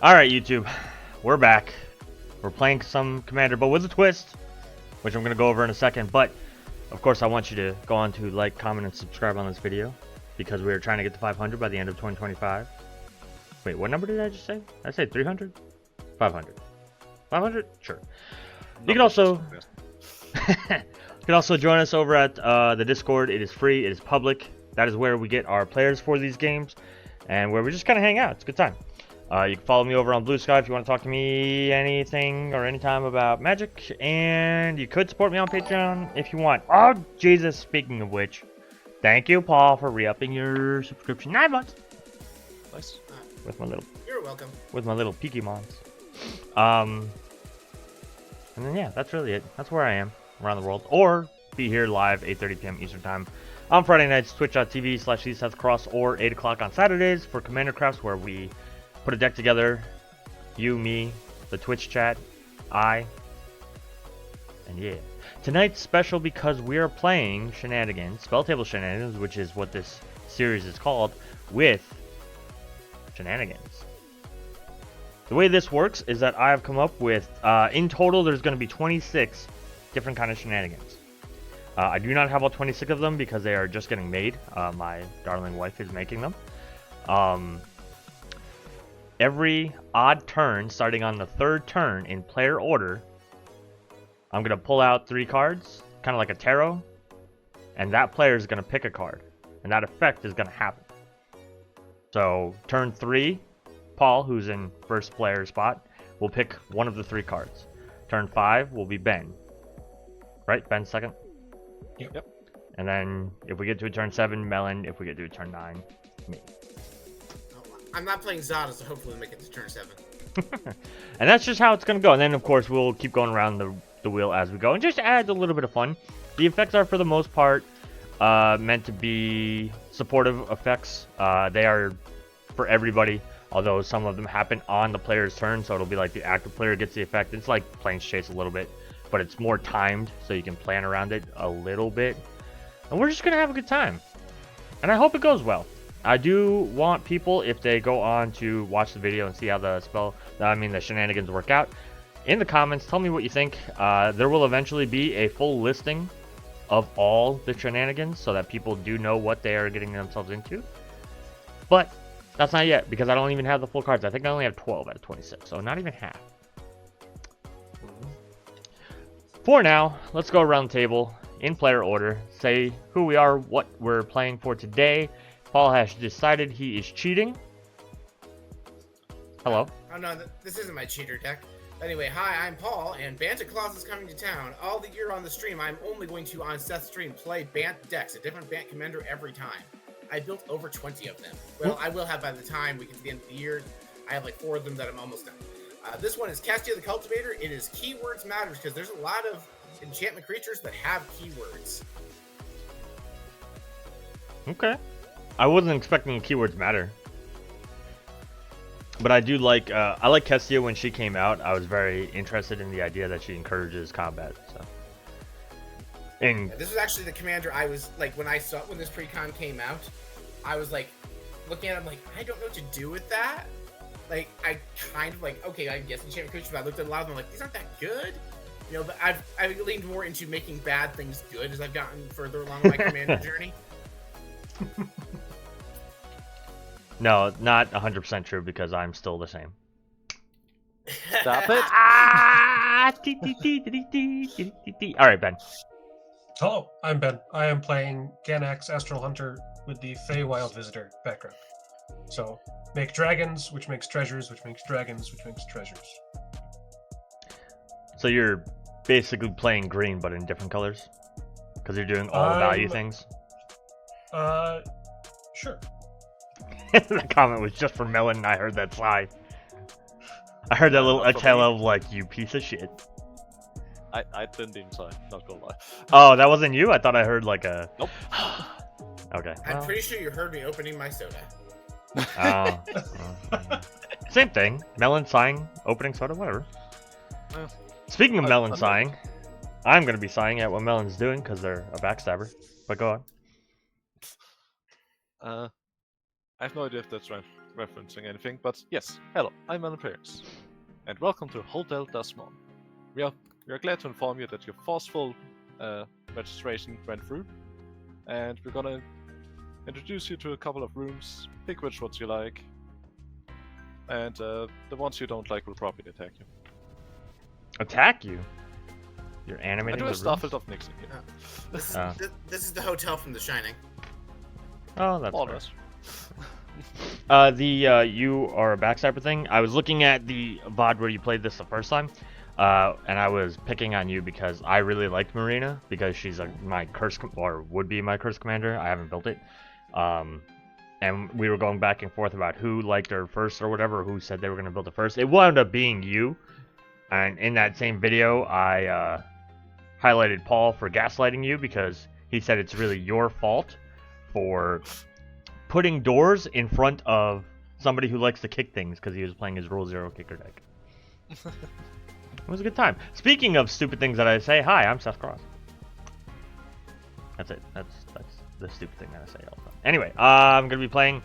Alright, YouTube. We're back. We're playing some Commander, but with a twist, which I'm going to go over in a second. But, of course, I want you to go on to like, comment, and subscribe on this video, because we're trying to get to 500 by the end of 2025. Wait, what number did I just say? I said 300? 500. 500? Sure. You can also... You can also join us over at the Discord. It is free. It is public. That is where we get our players for these games, and where we just kind of hang out. It's a good time. You can follow me over on Blue Sky if you want to talk to me anything or anytime about Magic, and you could support me on Patreon if you want. Oh, Jesus, speaking of which, thank you, Paul, for re-upping your subscription. 9 months. Nice. With my little... You're welcome. With my little Pokemons. And then, yeah, that's really it. That's where I am around the world. Or be here live, 8:30 p.m. Eastern Time on Friday nights, twitch.tv/Seth or 8 o'clock on Saturdays for Commander Crafts, where we put a deck together. You, me, the Twitch chat, and yeah. Tonight's special because we are playing ShEnAnIgAnS, Spelltable ShEnAnIgAnS, which is what this series is called, with ShEnAnIgAnS. The way this works is that I have come up with, in total, there's going to be 26 different kind of ShEnAnIgAnS. I do not have all 26 of them because they are just getting made. My darling wife is making them. Every odd turn, starting on the 3rd turn in player order, I'm going to pull out 3 cards, kind of like a tarot, and that player is going to pick a card, and that effect is going to happen. So, turn 3, Paul, who's in first player spot, will pick one of the 3 cards. Turn 5 will be Ben. Right? Ben's second? Yep. And then, if we get to a turn 7, Melon. If we get to a turn 9, me. I'm not playing Zada, so hopefully we make it to turn 7. And that's just how it's going to go. And then, of course, we'll keep going around the wheel as we go. And just adds a little bit of fun. The effects are, for the most part, meant to be supportive effects. They are for everybody, although some of them happen on the player's turn. So it'll be like the active player gets the effect. It's like Planes Chase a little bit, but it's more timed, so you can plan around it a little bit. And we're just going to have a good time. And I hope it goes well. I do want people, if they go on to watch the video and see how the ShEnAnIgAnS work out, in the comments, tell me what you think. There will eventually be a full listing of all the ShEnAnIgAnS so that people do know what they are getting themselves into. But that's not yet, because I don't even have the full cards. I think I only have 12 out of 26, so not even half. For now, let's go around the table in player order, say who we are, what we're playing for today. Paul has decided he is cheating. Hello. Oh no, this isn't my cheater deck. Anyway, hi, I'm Paul, and Banta Claus is coming to town. All the year on the stream, I'm only going to, on Seth's stream, play Bant decks, a different Bant commander every time. I built over 20 of them. Well, I will have by the time we get to the end of the year. I have like 4 of them that I'm almost done. This one is Kestia the Cultivator. It is keywords matters, because there's a lot of enchantment creatures that have keywords. Okay. I wasn't expecting keywords matter. But I do like, I like Kestia when she came out. I was very interested in the idea that she encourages combat, so. And this was actually the commander I was, like, when this pre-con came out, I was, like, looking at it, I'm like, I don't know what to do with that. Like, I kind of, like, okay, I guess enchantment creatures, but I looked at a lot of them, like, these aren't that good. You know, but I've leaned more into making bad things good as I've gotten further along my commander journey. no, not 100% true, because I'm still the same. Stop it. Alright, Ben. Hello, I'm Ben. I am playing Ganax, Astral Hunter with the Feywild Visitor background. So, make dragons, which makes treasures, which makes dragons, which makes treasures. So you're basically playing green, but in different colors? Because you're doing all the value things? Sure. That comment was just for Melon, and I heard that sigh. I heard that little exhale of, like, you piece of shit. I didn't inside, not gonna lie. Oh, that wasn't you? I thought I heard, like, a... Nope. Okay. I'm pretty sure you heard me opening my soda. Oh. Same thing. Melon sighing, opening soda, whatever. Speaking of Melon sighing, I'm going to be sighing at what Melon's doing because they're a backstabber. But go on. I have no idea if that's right. referencing anything, but yes, hello, I'm Melanpiriks, and welcome to Hotel Dasmon. We are glad to inform you that your forceful registration went through, and we're gonna introduce you to a couple of rooms, pick which ones you like, and the ones you don't like will probably attack you. Attack you? You're I animating do the a Starfield of Nixon here. This is the hotel from The Shining. Oh, that's More or fair. less. You are a backstabber thing. I was looking at the VOD where you played this the first time, and I was picking on you because I really liked Marina because she's my curse or would be my curse commander. I haven't built it, and we were going back and forth about who liked her first or whatever, who said they were going to build it first. It wound up being you, and in that same video, I highlighted Paul for gaslighting you because he said it's really your fault for putting doors in front of somebody who likes to kick things because he was playing his Rule 0 kicker deck. It was a good time. Speaking of stupid things that I say, hi, I'm Seth Cross. That's it. That's the stupid thing that I say all the time. Anyway, I'm going to be playing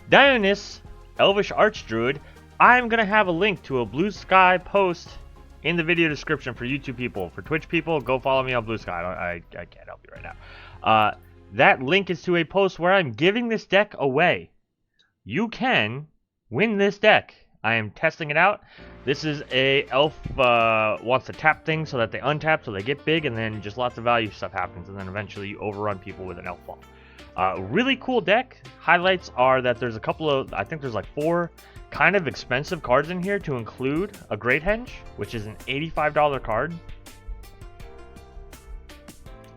Dionus, Elvish Archdruid. I'm going to have a link to a Blue Sky post in the video description for YouTube people. For Twitch people, go follow me on Blue Sky. I can't help you right now. That link is to a post where I'm giving this deck away. You can win this deck. I am testing it out. This is a elf wants to tap things so that they untap, so they get big, and then just lots of value stuff happens, and then eventually you overrun people with an elf ball. Really cool deck. Highlights are that there's a couple of, I think there's like 4 kind of expensive cards in here to include a Great Henge, which is an $85 card.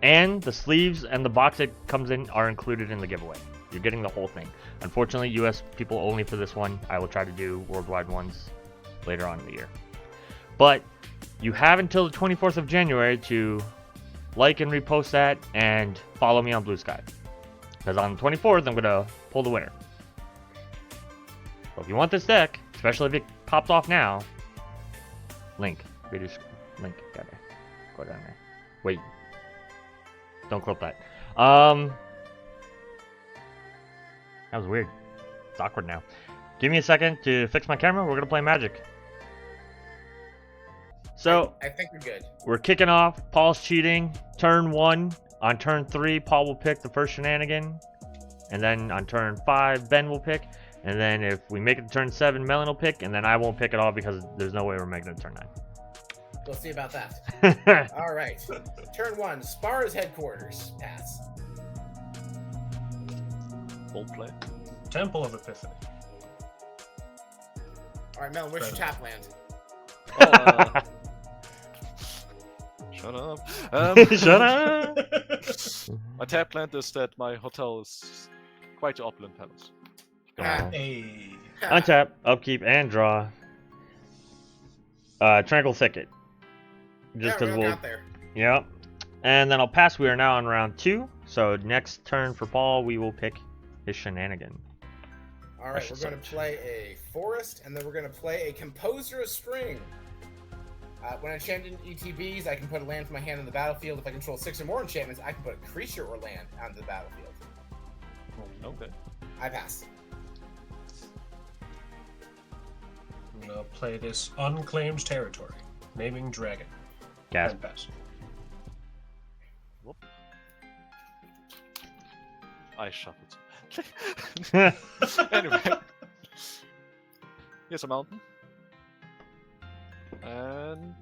And the sleeves and the box it comes in are included in the giveaway. You're getting the whole thing. Unfortunately, US people only for this one. I will try to do worldwide ones later on in the year. But you have until the 24th of January to like and repost that and follow me on Blue Sky. Because on the 24th, I'm going to pull the winner. So if you want this deck, especially if it pops off now, link. Video link. Got it. Go down there. Wait. Don't clip that. That was weird. It's awkward now. Give me a second to fix my camera. We're going to play Magic. So, I think we're good. We're kicking off. Paul's cheating. Turn 1. On turn 3, Paul will pick the first shenanigan. And then on turn 5, Ben will pick. And then if we make it to turn 7, Melon will pick. And then I won't pick at all because there's no way we're making it to turn 9. We'll see about that. All right. Turn 1, Spar's headquarters. Pass. Bold play. Temple of Epiphany. All right, Melon, where's your tap land? Shut up. Shut up! My tap land is that my hotel is quite the opulent palace. Hey. Untap, upkeep, and draw. Tranquil Thicket. Just because we'll. There. Yep. And then I'll pass. We are now on round 2. So next turn for Paul, we will pick his shenanigan. All right, we're going to play a forest, and then we're going to play a Composer of String. When I enchant ETBs, I can put a land from my hand on the battlefield. If I control 6 or more enchantments, I can put a creature or land onto the battlefield. Okay. I pass. I'm going to play this Unclaimed Territory. Naming Dragon. Gas. And pass. Whoop. I shuffled. Anyway. Here's a mountain. And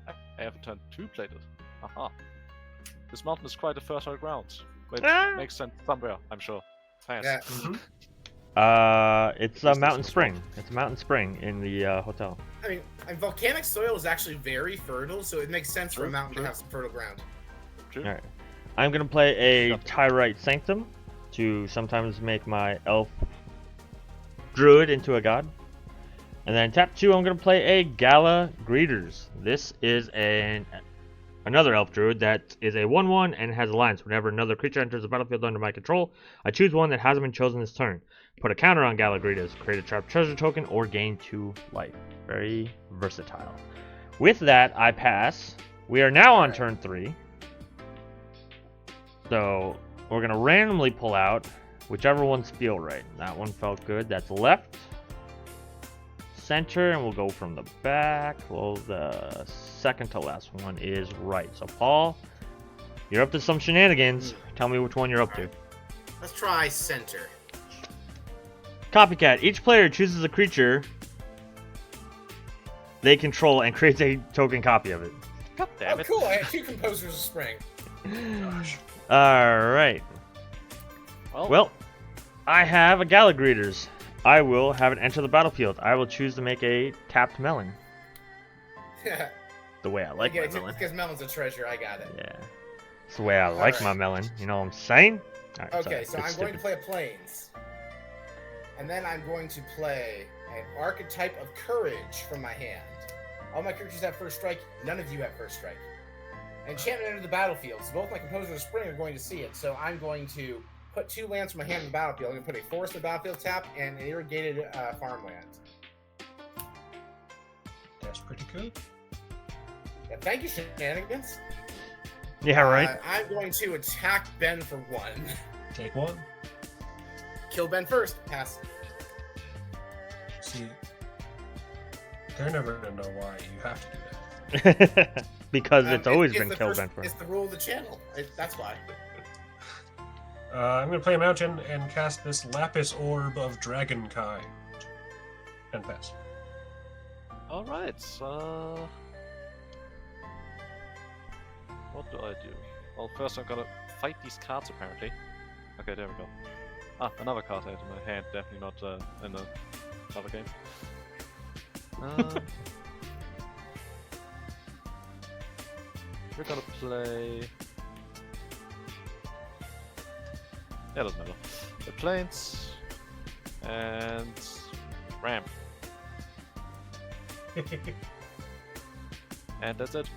I have a turn 2 plated. Aha. This mountain is quite a fertile ground. Which makes sense somewhere, I'm sure. Pass. Yeah. It's a mountain spring. It's a mountain spring in the hotel. I mean, volcanic soil is actually very fertile, so it makes sense for a mountain to have some fertile ground. True. Alright. I'm going to play a Tyrite Sanctum to sometimes make my elf druid into a god. And then tap 2, I'm going to play a Gala Greeters. This is another elf druid that is a 1/1 and has alliance. Whenever another creature enters the battlefield under my control, I choose one that hasn't been chosen this turn. Put a counter on Gala Greeters, create a trapped treasure token, or gain 2 life. Very versatile. With that, I pass. We are now on turn 3. So we're going to randomly pull out Whichever ones feel right. That one felt good. That's left. Center, and we'll go from the back. Well, the second to last one is right. So, Paul, you're up to some shenanigans. Tell me which one you're up to. Let's try center. Copycat. Each player chooses a creature they control and creates a token copy of it. God damn Oh, it. cool. I had 2 Composers of Spring. Gosh. Alright. Well, I have a Galagreeters. I will have it enter the battlefield. I will choose to make a tapped melon. The way I like my melon. Because melon's a treasure. I got it. Yeah. It's the way I like my melon. You know what I'm saying? Alright, Okay, so sorry, I'm going to play a Plains. And then I'm going to play an Archetype of Courage from my hand. All my creatures have first strike. None of you have first strike. Enchantment enter the battlefield. So both my Composer of Spring are going to see it. So I'm going to put 2 lands from my hand in the battlefield. I'm going to put a Forest in the battlefield tap and an Irrigated Farmland. That's pretty cool. Yeah, thank you, shenanigans. Yeah, right. I'm going to attack Ben for 1. Take 1. Kill Ben first. Pass. See, they're never gonna know why you have to do that. Because it's always been the kill first- Ben first. It's the rule of the channel. That's why. I'm gonna play a mountain and cast this Lapis Orb of Dragonkind. And pass. Alright, what do I do? Well, first I'm gonna fight these cards, apparently. Okay, there we go. Ah, another card I had in my hand, definitely not in another game. We're gonna play... Yeah, doesn't matter. The Plains and Ramp. And that's it.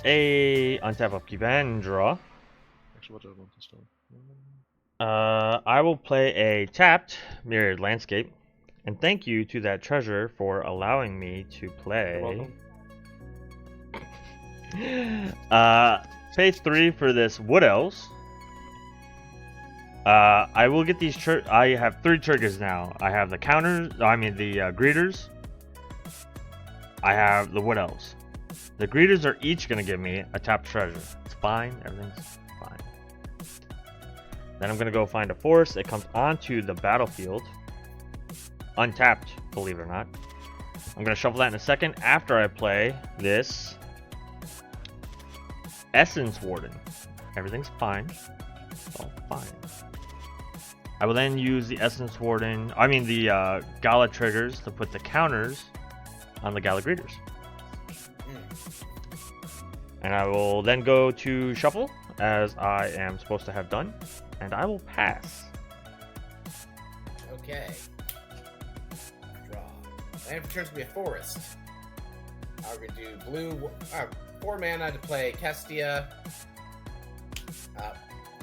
Untap upkeep and draw. Actually, what do I want this time? I will play a tapped Mirrored Landscape. And thank you to that treasure for allowing me to play. Phase 3 for this Wood Elves. I will get these. I have 3 triggers now. I have the counters. I mean the greeters. I have the Wood Elves. The greeters are each gonna give me a tapped treasure. It's fine. Everything's fine. Then I'm gonna go find a forest. It comes onto the battlefield. Untapped, believe it or not. I'm gonna shuffle that in a second after I play this Essence Warden. Everything's fine. It's all fine. I will then use the Essence Warden, the Gala triggers to put the counters on the Gala Greeters. And I will then go to shuffle, as I am supposed to have done, and I will pass. Okay. Draw. Land for turns to be a forest. We're going to do blue, 4 mana to play Kestia.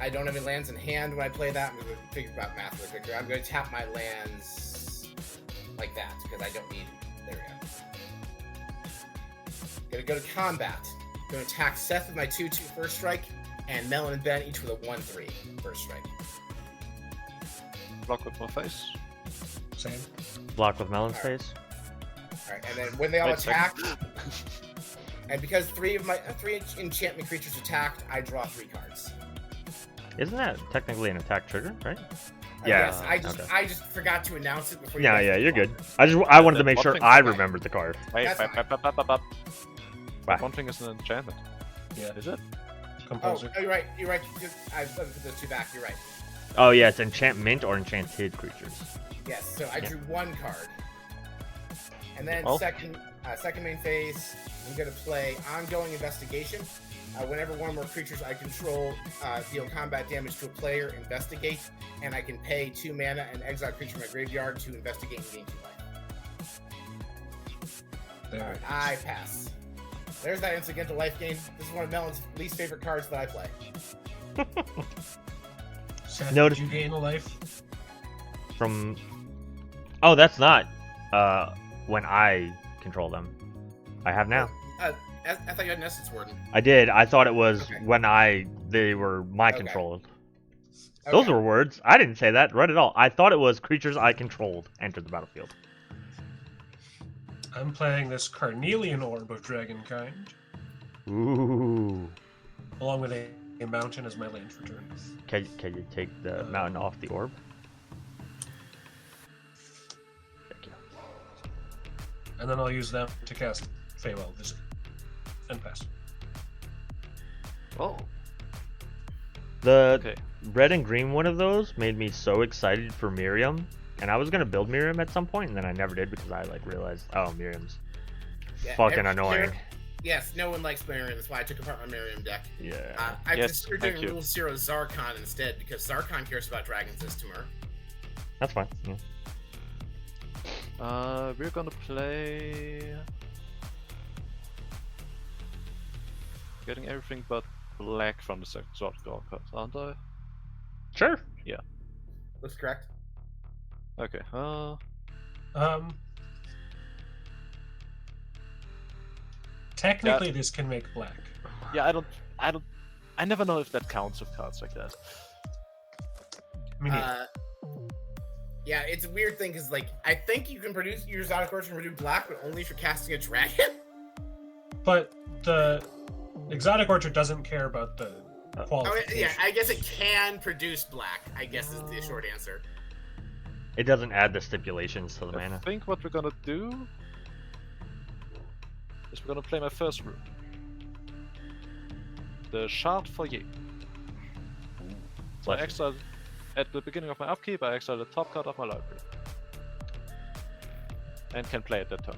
I don't have any lands in hand when I play that. I'm going to figure out math really quickly. I'm going to tap my lands like that, because I don't need... There we go. Going to go to combat. Going to attack Seth with my 2/2 first strike, and Melon and Ben each with a 1/3 first strike. Block with my face. Same. Block with Melon's Alright. face. Alright, and then when they all Wait a attack, and because 3 of my 3 enchantment creatures attacked, I draw 3 cards. Isn't that technically an attack trigger, right? Yes, okay. I just forgot to announce it before. Yeah, guys yeah, you're respond. good. I wanted to make One sure thing- I remembered the card. Wait, That's fine. Wow. One thing is an enchantment. Yeah. Is it? Composer. Oh, you're right. You're right. I put those 2 back. You're right. Oh yeah, it's enchantment or enchanted creatures. Yes. So I Yeah. drew 1 card, and then Well. second main phase, I'm going to play ongoing investigation. Whenever one or more creatures I control deal combat damage to a player, investigate, and I can pay 2 mana and exile a creature from my graveyard to investigate and gain 2 life. There. Alright, I pass. There's that incidental life gain. This is one of Melon's least favorite cards that I play. Seth, Notice- did you gain a life? From... Oh, that's not when I control them. I have now. I thought you had an Essence Warden. I did. I thought it was Okay. when they were my Okay. controlled. Those Okay. were words. I didn't say that right at all. I thought it was creatures I controlled enter the battlefield. I'm playing this Carnelian Orb of Dragonkind, Ooh. along with a mountain as my land for turn. Can you take the mountain off the orb? Thank you. And then I'll use them to cast Feywild Visitor and pass. Oh, The okay. red and green one of those made me so excited for Miriam. And I was gonna build Miriam at some point, and then I never did because I realized, oh, Miriam's Yeah, fucking annoying. Yes, no one likes Miriam. That's why I took apart my Miriam deck. Yeah. I Yes, considered thank doing you. Rule Zero Zarkon instead because Zarkon cares about dragons this Timur. That's fine. Yeah. We're gonna play. Getting everything but black from the second sword card, aren't I? Sure. Looks correct. Okay. Technically, this can make black. Yeah. I never know if that counts with cards like that. I mean, Yeah, it's a weird thing because, like, I think you can produce your Exotic Orchard and produce black, but only if you're casting a dragon. but the Exotic Orchard doesn't care about the Oh, qualification. yeah, I guess it can produce black, I guess is the short answer. It doesn't add the stipulations to the I mana. think what we're gonna do is we're gonna play my first rune. The Shard Foyer. So I exile at the beginning of my upkeep, I exile the top card of my library. And can play it that turn.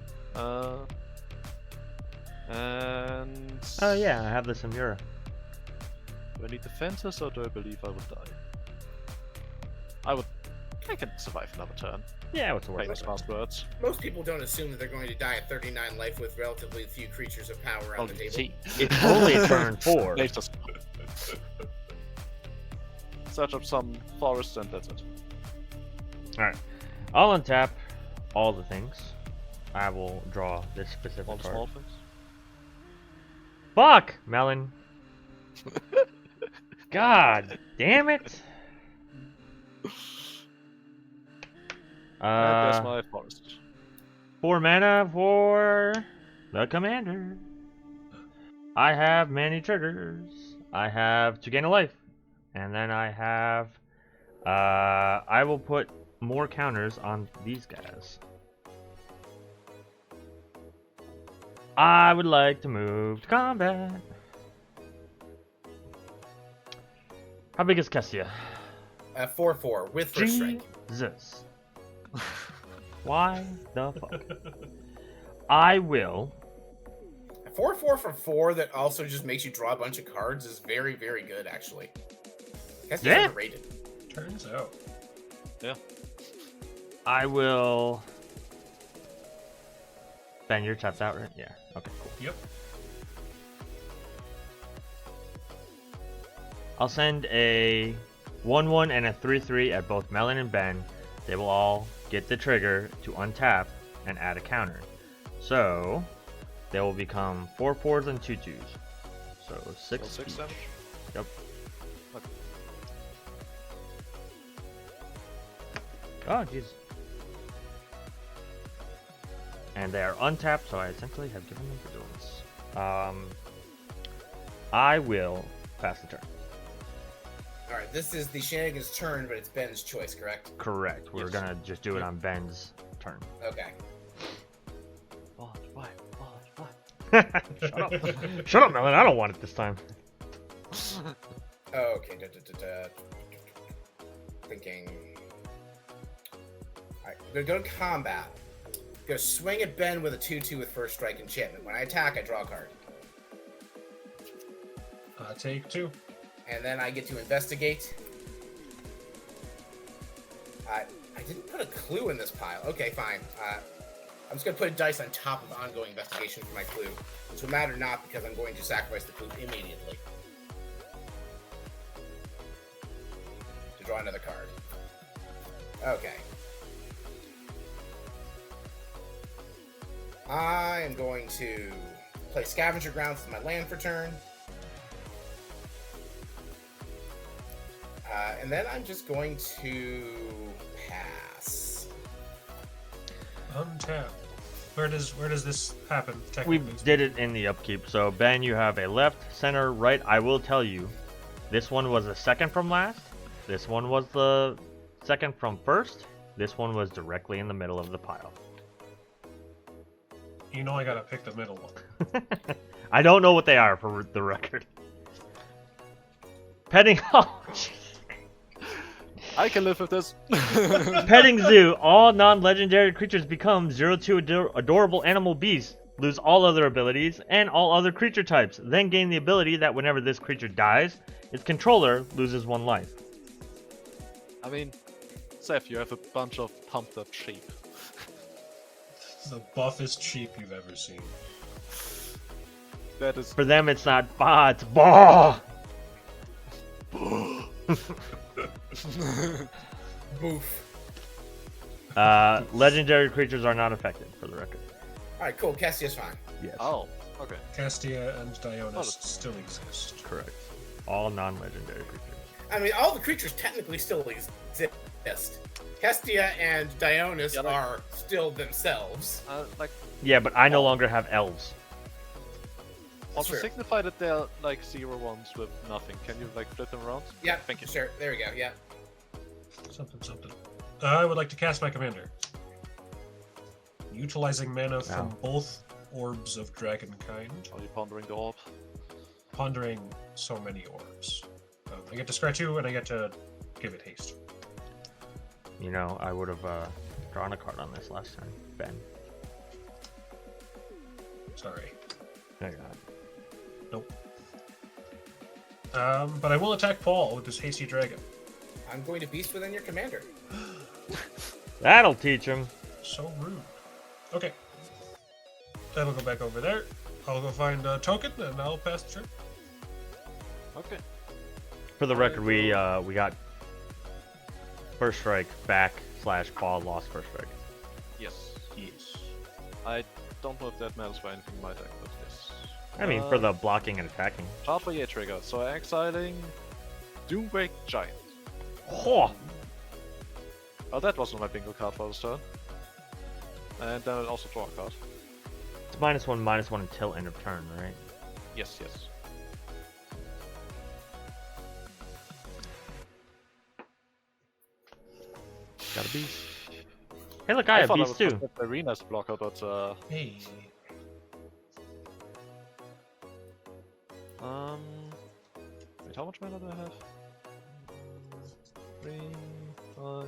And Oh yeah, I have this in Mura. do I need defenses or do I believe I would die? I can survive another turn. Yeah, what's the word? Famous last words. Most people don't assume that they're going to die at 39 life with relatively few creatures of power on the table. gee. It's only turn 4. They just search up some forests and that's it. Alright. I'll untap all the things. I will draw this specific All the card. small things. Fuck! Melon. God damn it! And there's my forest. 4 mana for the commander. I have many triggers. I have to gain a life. And then I have... I will put more counters on these guys. I would like to move to combat. How big is Kestia? 4/4 with first strike. Jesus. Why the fuck? I will. 4/4 for 4 that also just makes you draw a bunch of cards is very, very good, actually. That's Yeah. underrated. Turns out. I will. Ben, you're tapped out, right? Yeah. Okay, cool. Yep. I'll send a 1/1 and a 3/3 at both Melon and Ben. They will all get the trigger to untap and add a counter. So they will become 4/4s and 2/2s. So 6. So 6 each. damage? Yep. Okay. Oh, jeez. And they are untapped, so I essentially have given them vigilance. I will pass the turn. Alright, this is the shenanigans turn, but it's Ben's choice, correct? Correct. We're Yes. gonna just do it on Ben's turn. Okay. Why? Shut up. Shut up, Melon. I don't want it this time. Okay. Thinking. Alright, we're gonna go to combat. Go swing at Ben with a 2/2 with first strike enchantment. When I attack, I draw a card. Take 2. And then I get to investigate. I didn't put a clue in this pile. Okay, fine. I'm just gonna put a dice on top of ongoing investigation for my clue. This will matter not because I'm going to sacrifice the clue immediately. To draw another card. Okay. I am going to play Scavenger Grounds as my land for turn. And then I'm just going to pass. Untap. Where does this happen? We Technically? did it in the upkeep. So Ben, you have a left, center, right. I will tell you, this one was the second from last. This one was the second from first. This one was directly in the middle of the pile. You know I gotta pick the middle one. I don't know what they are for the record. Petting oh, jeez. I can live with this. Petting Zoo. All non-legendary creatures become 0/2 adorable animal beasts. Lose all other abilities and all other creature types. Then gain the ability that whenever this creature dies, its controller loses 1 life. I mean, Seth, you have a bunch of pumped up sheep. The buffest sheep you've ever seen. That is. For them, it's not bah, it's bah. Boof. Legendary creatures are not affected, for the record. Alright, cool. Kestia's fine. Yes. Oh, okay. Kestia and Dionus Oh, still exist. Correct. All non-legendary creatures. I mean, all the creatures technically still exist. Kestia and Dionus Yeah, like- are still themselves. Like, Yeah, but I no longer have elves. also Sure. signify that they're like 0/1s with nothing. Can you like flip them around? Yeah, Thank you. Sure, there we go, yeah. Something. I would like to cast my commander. Utilizing mana from Oh. both orbs of dragonkind. Are you pondering the orb? Pondering so many orbs. I get to scratch 2 and I get to give it haste. You know, I would have drawn a card on this last time, Ben. Sorry. No, you're not. Nope. But I will attack Paul with this hasty dragon. I'm going to beast within your commander. That'll teach him. So rude. Okay. That'll go back over there. I'll go find a token and I'll pass the turn. Okay. For the record, we got first strike back / Paul lost first strike. Yes. Yes. I don't know if that matters for anything in my deck, but yes. I mean, for the blocking and attacking. Chartfire trigger. So exiling Doomwake Giant. Oh, Oh, that wasn't my bingo card for this turn. And then I'll also draw a card. it's -1/-1 until end of turn, right? Yes, yes. Got a beast. Hey, look, I have thought beast I too. was Marina's blocker, but Hey. wait, how much mana do I have? 3, 5,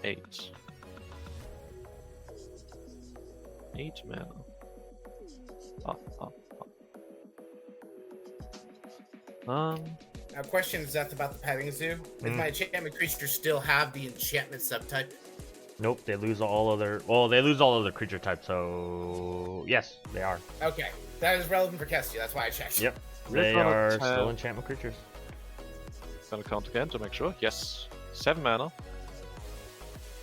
8. 8 mana. Now, question, Seth, about the petting zoo. Does my enchantment creature still have the enchantment subtype? Nope, they lose all other. Well, they lose all other creature types. So yes, they are. Okay, that is relevant for Kestia. That's why I checked. Yep, We're they gonna are have- still enchantment creatures. Gonna count again to make sure. Yes. 7 mana.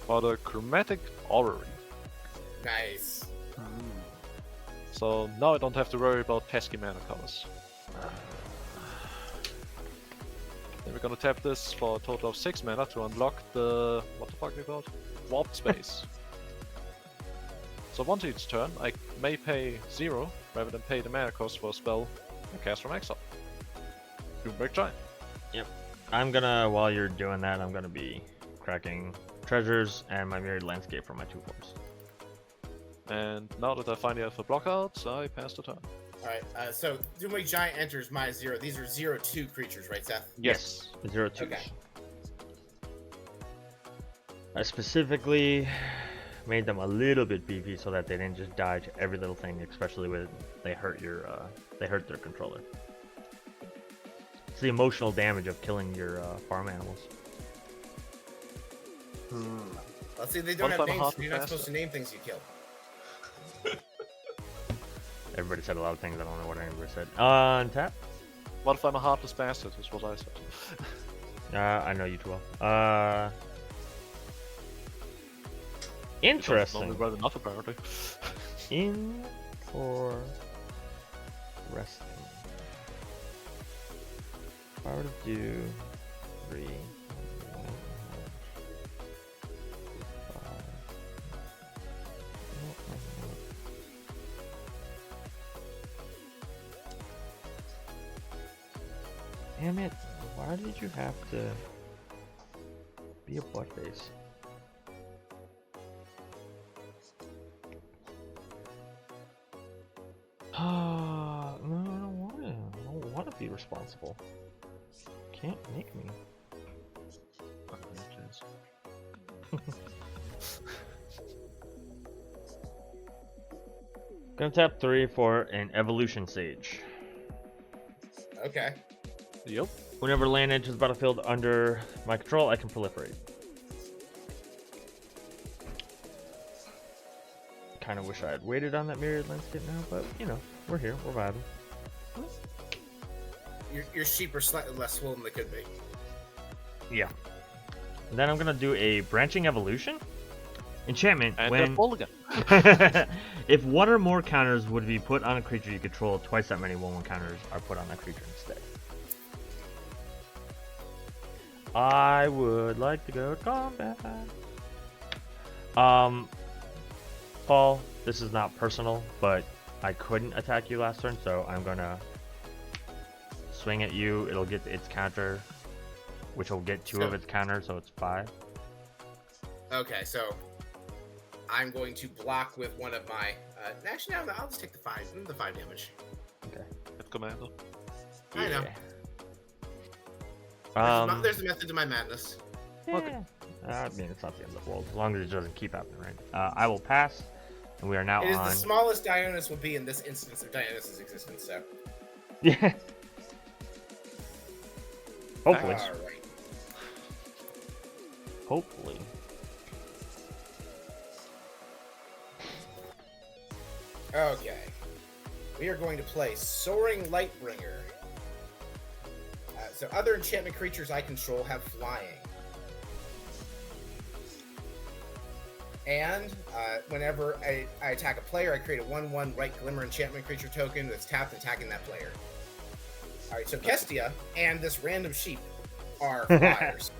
For the Chromatic Orrery. Nice. So now I don't have to worry about pesky mana colors. Then we're gonna tap this for a total of 6 mana to unlock the... what the fuck are you called? Warped Space. So once each turn, I may pay 0 rather than pay the mana cost for a spell and cast from exile. Doomwake Giant. I'm gonna, while you're doing that, I'm gonna be cracking treasures and my mirrored landscape for my 2/4s. And now that I finally have a block out, I pass the turn. All right, so Doomwake Giant enters -0. These are 0/2 creatures, right, Seth? Yes. 0/2. Okay. I specifically made them a little bit beefy so that they didn't just die to every little thing, especially when they hurt their controller. It's the emotional damage of killing your farm animals. Let's see, they don't What have if I'm a names. heart You're not bastard? supposed to name things you kill. Everybody said a lot of things. I don't know what anybody said. Untap. What if I'm a heartless bastard, is what I said. I know you too well. Only Interesting. well enough, apparently. In for resting. if I were to do 3, 5. Damn it! Why did you have to be a buttface? No, I don't want to. I don't want to be responsible. Can't make me. Gonna tap 3 for an evolution sage. Okay. Yep. Whenever land enters the battlefield under my control, I can proliferate. Kind of wish I had waited on that mirrored landscape now, but you know, we're here, we're vibing. Your sheep are slightly less swollen than they could be. Yeah. And then I'm gonna do a branching evolution enchantment. And when they're full again. if one or more counters would be put on a creature you control, twice that many 1/1 counters are put on that creature instead. I would like to go to combat. Paul, this is not personal, but I couldn't attack you last turn, so I'm gonna swing at you. It'll get its counter, which will get 2 of its counters, so it's 5. Okay, so I'm going to block with one of my. Actually, no, I'll just take the 5 damage. Okay. At Commander. I know. There's a method to my madness. Yeah. Okay. I mean, it's not the end of the world, as long as it doesn't keep happening, right? I will pass, and we are now It is on. the smallest Dionus will be in this instance of Dionys's existence, so. Yeah. Hopefully. All right. Hopefully. Okay. We are going to play Soaring Lightbringer. So other enchantment creatures I control have flying. And whenever I attack a player, I create a 1/1 Right Glimmer enchantment creature token that's tapped attacking that player. Alright, so Kestia and this random sheep are flyers.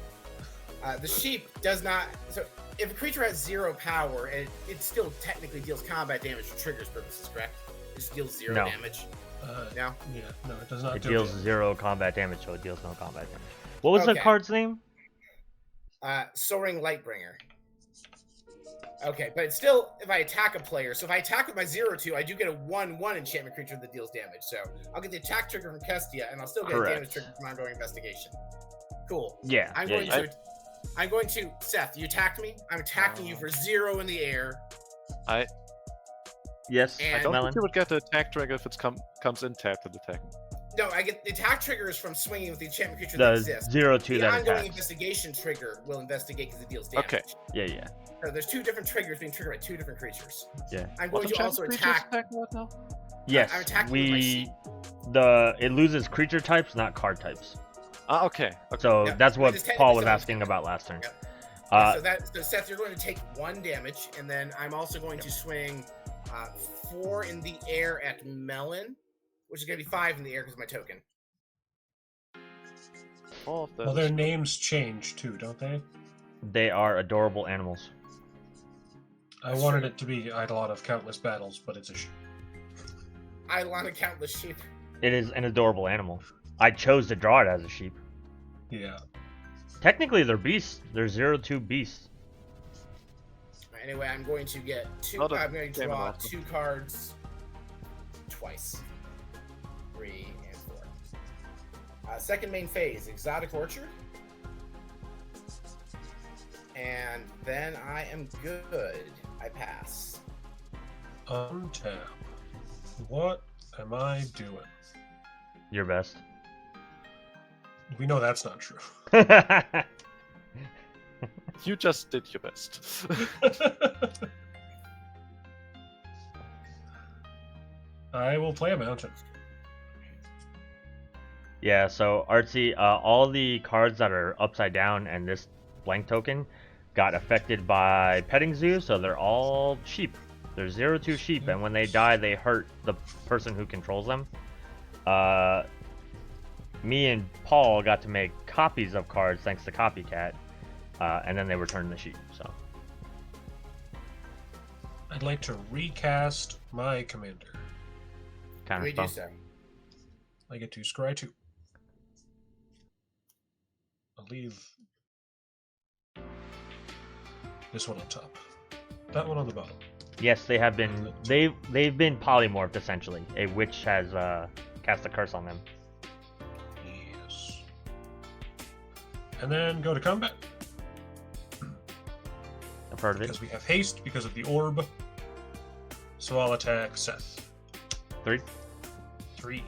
The sheep does not... So if a creature has 0 power, it still technically deals combat damage for triggers purposes, correct? It just deals 0 No. damage. No? Yeah, no, it does not It do deals it. 0 combat damage, so it deals no combat damage. What was the Okay. card's name? Soaring Lightbringer. Okay, but it's still, if I attack a player, so if I attack with my 0/2, I do get a 1/1 enchantment creature that deals damage. So I'll get the attack trigger from Kestia, and I'll still get a damage trigger from Ongoing Investigation. Cool. Yeah. I'm going to, Seth, you attacked me. I'm attacking you for 0 in the air. Yes, And- I don't Melon. think you would get the attack trigger if it comes in tapped and attack. No, I get the attack trigger is from swinging with the enchantment creature The that exists. 0/2 The that ongoing attacks. investigation trigger will investigate because it deals damage. Okay. Yeah. So there's 2 different triggers being triggered by 2 different creatures. Yeah. I'm What going to also creatures attack. attacking right now? Yes. I'm attacking with my sheep. It loses creature types, not card types. Ah, okay. So Yep. that's I what just technically Paul was still have asking damage. about last turn. Yep. Uh, So Seth, you're going to take 1 damage, and then I'm also going to swing 4 in the air at Melon, which is going to be 5 in the air because of my token. All of Well, those. their names change too, don't they? They are adorable animals. I That's wanted true. it to be Idolot of Countless Battles, but it's a I want to count the sheep. It is an adorable animal. I chose to draw it as a sheep. yeah. Technically, they're beasts. They're 0/2 beasts. Anyway, I'm going to get 2. Not a I'm going to game draw of 2 cards twice. 3 and 4. Second main phase, Exotic Orchard. And then I am good. I pass. Untap. What am I doing? Your best. We know that's not true. You just did your best. I will play a mountain. Yeah, so Artsy, all the cards that are upside down and this blank token got affected by Petting Zoo, so they're all sheep. They're 0/2 sheep, and when they die, they hurt the person who controls them. me and Paul got to make copies of cards thanks to Copycat, and then they returned the sheet. So I'd like to recast my commander. kind We of do stuff. so. I get to scry 2. I'll leave this one on top. That one on the bottom. Yes, they have been. They've been polymorphed essentially. A witch has cast a curse on them. Yes. And then go to combat. I've heard of it. Because we have haste because of the orb. So I'll attack Seth. 3. 3.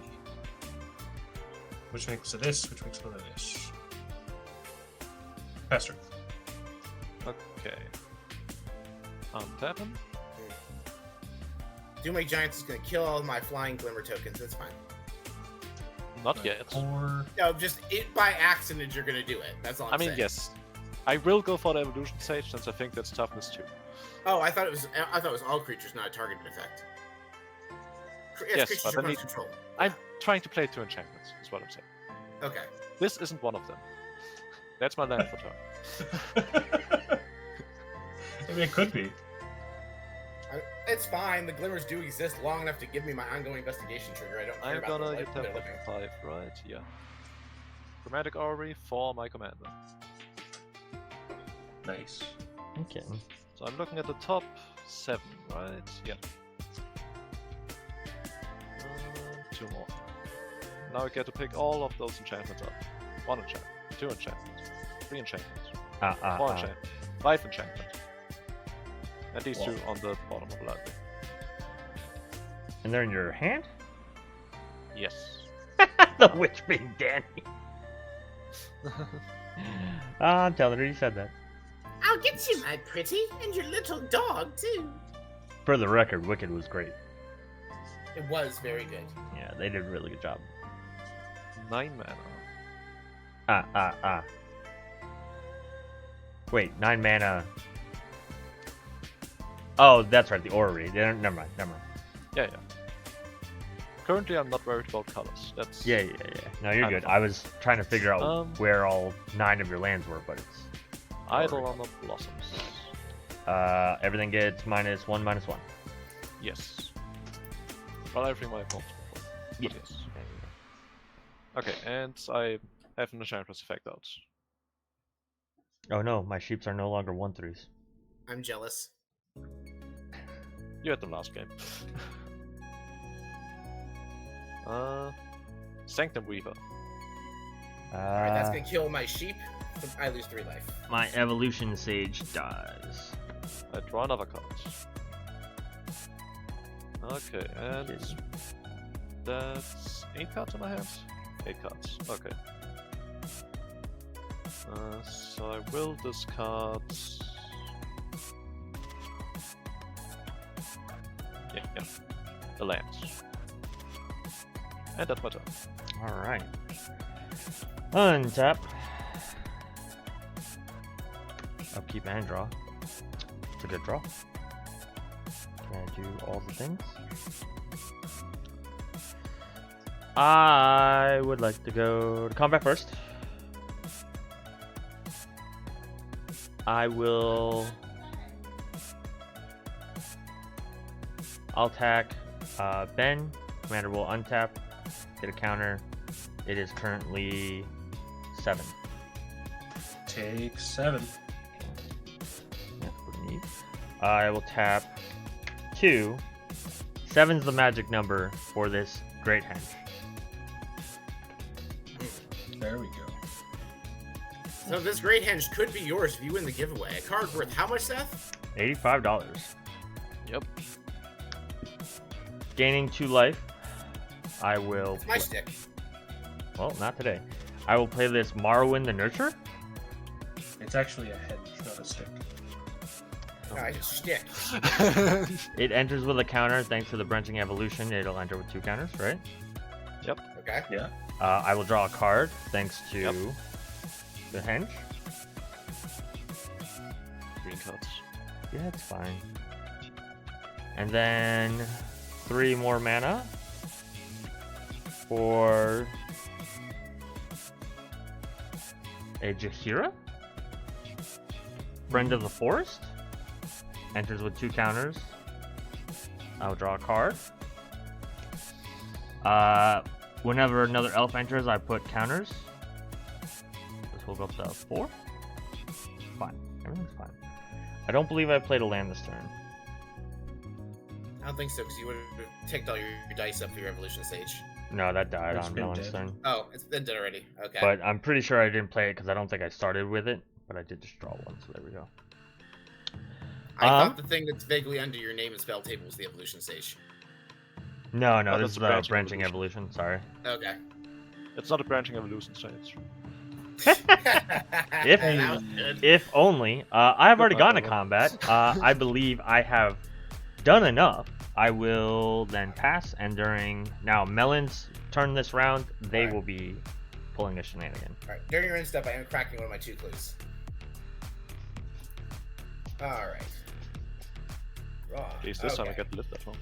Which makes it this, which makes it another this. Faster. Okay. Untap him. Doomway Giants is going to kill all my flying glimmer tokens. That's fine. Not yet. 4. No, just it by accident you're going to do it. That's all I'm I mean, saying. yes. I will go for the evolution stage since I think that's toughness 2. Oh, I thought it was all creatures, not a targeted effect. It's Yes, creatures but your I need- opponents control. I'm trying to play 2 enchantments, is what I'm saying. Okay. This isn't one of them. That's my land for turn. I mean, it could be. It's fine. The glimmers do exist long enough to give me my ongoing investigation trigger. I don't care I'm about gonna the get life them they're for living. 5, right? Yeah. Chromatic Orrery for my commander. Nice. Okay. So I'm looking at the top 7, right? Yeah. 2 more. Now I get to pick all of those enchantments up. 1 enchantment, 2 enchantments, 3 enchantments, 4 enchantments, 5 enchantments. And these 2 on the bottom of the library. And they're in your hand? Yes. The witch being Danny. I'm telling her you said that. I'll get you, my pretty, and your little dog, too. For the record, Wicked was great. It was very good. Yeah, they did a really good job. 9 mana. Wait, 9 mana. Oh, that's right, the orrery. Never mind. Yeah. Currently, I'm not worried about colors. That's Yeah. No, you're Kinda good. fun. I was trying to figure out where where all 9 of your lands were, but it's Eidolon of Blossoms. everything gets -1/-1. Yes. Well, everything my opponents before. Yeah. Yes. Okay, and I have an Enchantress effect out. Oh no, my sheeps are no longer 1/3s. I'm jealous. You had them last game. Sanctum Weaver. Alright, that's going to kill my sheep. I lose 3 life. My evolution sage dies. I draw another card. Okay, and Okay. that's 8 cards in my hand? 8 cards, okay. So I will discard... Yeah, the lands. And that's my turn. Alright. Untap. Upkeep and draw. It's a good draw. Can I do all the things? I would like to go to combat first. I'll attack Ben. Commander will untap, get a counter. It is currently 7. Take 7. That's what we need. I will tap 2. 7's the magic number for this Great Henge. There we go. So this Great Henge could be yours if you win the giveaway. A card worth how much, Seth? $85. Yep. Gaining 2 life. I will. It's my stick. Well, not today. I will play this Morrowind the Nurture. It's actually a henge, not a stick. No, I just stick. It enters with a counter thanks to the Branching Evolution. It'll enter with 2 counters, right? Okay. Yeah. I will draw a card thanks to Yep. the Henge. Green cards. Yeah, it's fine. And then 3 more mana for a Jaheira, Friend of the Forest, enters with 2 counters. I'll draw a card. Whenever another elf enters, I put counters. This will go up to 4. Fine. Everything's fine. I don't believe I played a land this turn. I don't think so, because you would have ticked all your dice up for your evolution stage. No, that died It's on been Melan's dead. turn. Oh, it's been done already. Okay. But I'm pretty sure I didn't play it because I don't think I started with it. But I did just draw one, so there we go. I thought the thing that's vaguely under your name and spell table was the evolution stage. No, Oh, this that's is a the branching branching evolution. Sorry. Okay. It's not a branching evolution stage. If That was good. If only. I have already Good gone to luck, combat. I believe I have done enough. I will then pass, and during now Melon's turn this round, they Alright. will be pulling a shenanigan. Alright, during your end step, I am cracking one of my 2 clues. Alright. Raw. At least this time I Okay. get to lift that one.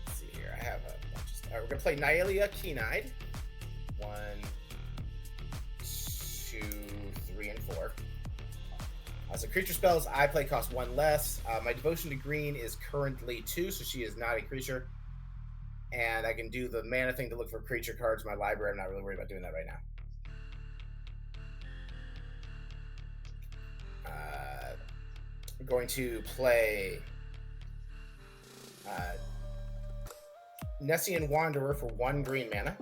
Let's see here. I have a bunch of stuff. Alright, we're gonna play Nailia Keen-Eyed. 1, 2, 3, and 4. So creature spells I play cost 1 less. My devotion to green is currently 2, so she is not a creature. And I can do the mana thing to look for creature cards in my library. I'm not really worried about doing that right now. I'm going to play Nessian Wanderer for 1 green mana.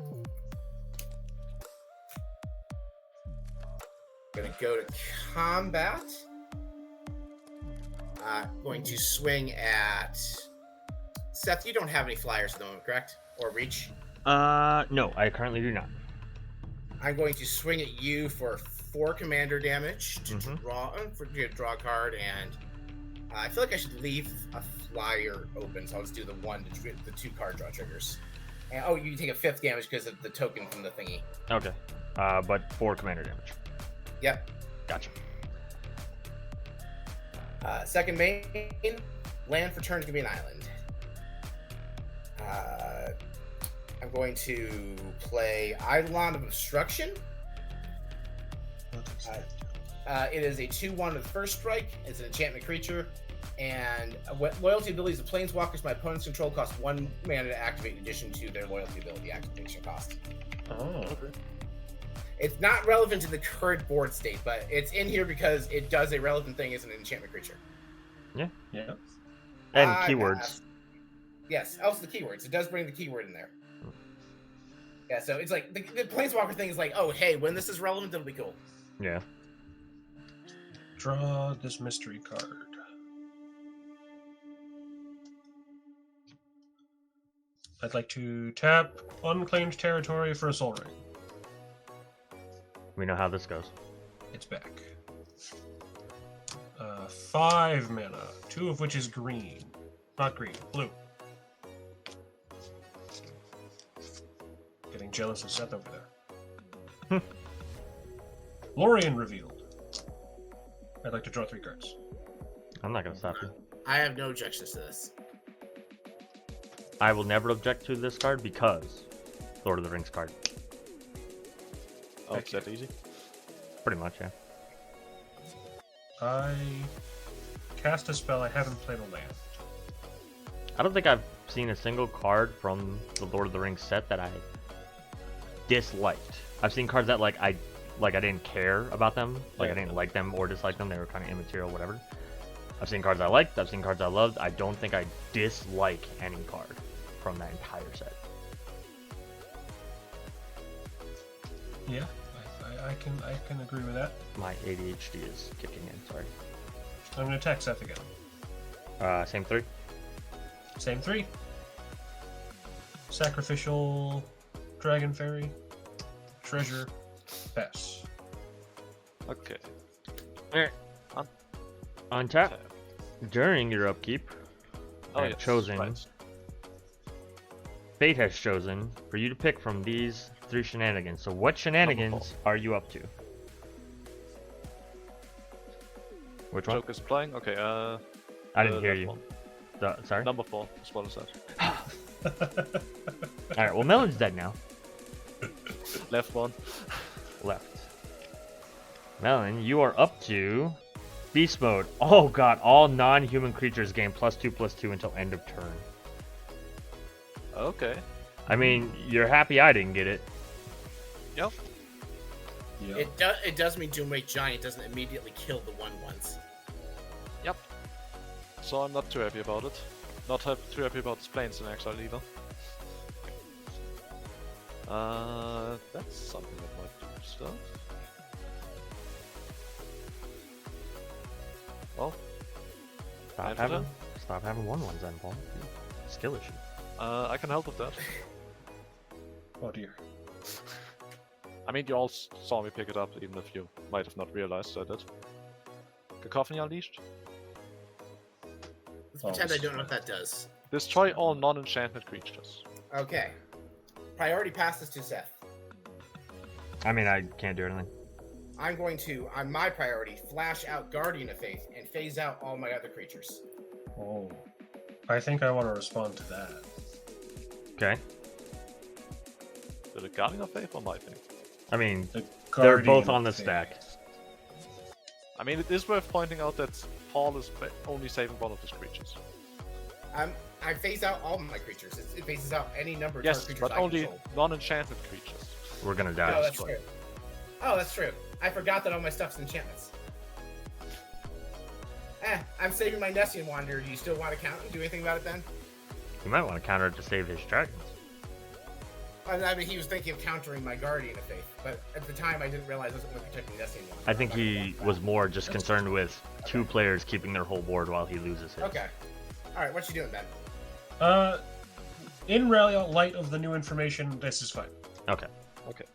Gonna go to combat. Going to swing at Seth. You don't have any flyers at the moment, correct? Or reach? No, I currently do not. I'm going to swing at you for 4 commander damage to Mhm. draw a card, and I feel like I should leave a flyer open, so I'll just do the 2 card draw triggers. And oh, you take a 5th damage because of the token from the thingy. Okay. But 4 commander damage. Yep. Gotcha. Second main, land for turn is going to be an island. I'm going to play Eidolon of Obstruction. It is a 2/1 with first strike. It's an enchantment creature. And loyalty abilities of planeswalkers my opponent's control cost 1 mana to activate in addition to their loyalty ability activation cost. Oh, It's not relevant to the current board state, but it's in here because it does a relevant thing as an enchantment creature. yeah. And I keywords. pass. Yes, also the keywords. It does bring the keyword in there. Yeah, so it's like the planeswalker thing is like, oh, hey, when this is relevant, it'll be cool. Yeah. Draw this mystery card. I'd like to tap unclaimed territory for a Soul Ring. We know how this goes. It's back. 5 mana, 2 of which is green. Not green, blue. Getting jealous of Seth over there. Lorien revealed. I'd like to draw 3 cards. I'm not gonna stop you. I have no objections to this. I will never object to this card because Lord of the Rings card. Oh, it's that easy? Pretty much, yeah. I cast a spell. I haven't played a land. I don't think I've seen a single card from the Lord of the Rings set that I disliked. I've seen cards that I didn't care about them, I didn't like them or dislike them. They were kind of immaterial, whatever. I've seen cards I liked. I've seen cards I loved. I don't think I dislike any card from that entire set. Yeah, I can agree with that. My ADHD is kicking in. Sorry. I'm going to attack Seth again. Same 3. Same 3. Sacrificial Dragon Fairy. Treasure. Pass. Okay. Untap. During your upkeep, Oh, I've yes, chosen. right. Fate has chosen for you to pick from these 3 shenanigans. So what shenanigans are you up to? Which one? Joke is playing? Okay, I didn't hear that you. one. Sorry? Number 4, as well as that. Alright, well, Melon's dead now. Left one. Left. Melon, you are up to Beast Mode. Oh god, all non-human creatures gain +2/+2 until end of turn. Okay. I mean, you're happy I didn't get it. Yep. Yeah. It does mean Doomwake Giant doesn't immediately kill the 1/1s. Yep. So I'm not too happy about it. Not too happy about this Plains in Exile either. That's something that might do stuff. Well, Stop having 1/1s then, Paul. Skill issue. I can help with that. Oh dear. I mean, you all saw me pick it up, even if you might have not realized I did. Cacophony Unleashed. Let's pretend I don't know what that does. Destroy all non-enchantment creatures. Okay. Priority passes to Seth. I mean, I can't do anything. I'm going to, on my priority, flash out Guardian of Faith and phase out all my other creatures. Oh. I think I want to respond to that. Okay. Did it Guardian of Faith or my thing? I mean, The they're Guardian both on the thing. stack. I mean, it is worth pointing out that Paul is only saving one of his creatures. I phase out all my creatures. It phases out any number of Yes, target creatures but I only control. non-enchanted creatures. We're gonna No, die. that's true. Oh, that's true. I forgot that all my stuff's enchantments. I'm saving my Nessian Wanderer. Do you still want to count and do anything about it then? You might want to counter it to save his dragons. I mean, he was thinking of countering my Guardian of Faith, but at the time I didn't realize I was only protecting Nessian Wanderer. I think he was more just concerned with two players keeping their whole board while he loses his. Okay. Alright, what you doing, Ben? In light of the new information, this is fine. Okay. Okay.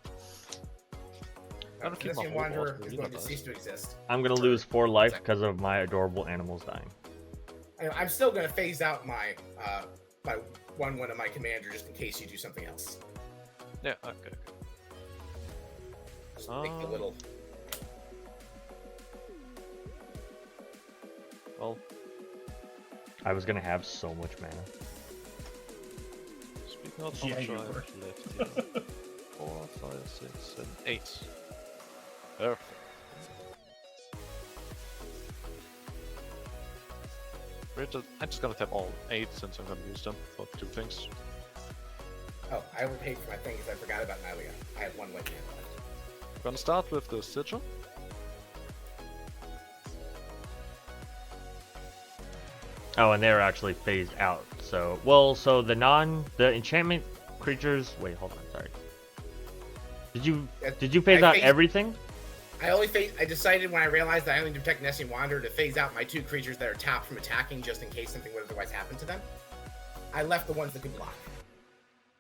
Gotta keep my Nessian whole Wanderer board, is really going to not cease to exist. I'm gonna lose 4 life because of my adorable animals dying. I'm still going to phase out my my one of my commander just in case you do something else. Yeah, okay. Just make a little. Well, I was gonna have so much mana. speaking of how Yeah, much you I were. have left here. 4, 5, 6, 7, 8. Perfect. I'm just gonna tap all 8 since I'm gonna use them for 2 things. Oh, I overpaid for my thing because I forgot about Nylia. I have 1 white mana left. I'm gonna start with the Sigil. Oh, and they're actually phased out. So, well, so the enchantment creatures. Wait, hold on. Sorry. Did you phase I out phased- everything? I decided when I realized that I only need to protect Nessian Wanderer to phase out my 2 creatures that are tapped from attacking just in case something would otherwise happen to them. I left the ones that could block.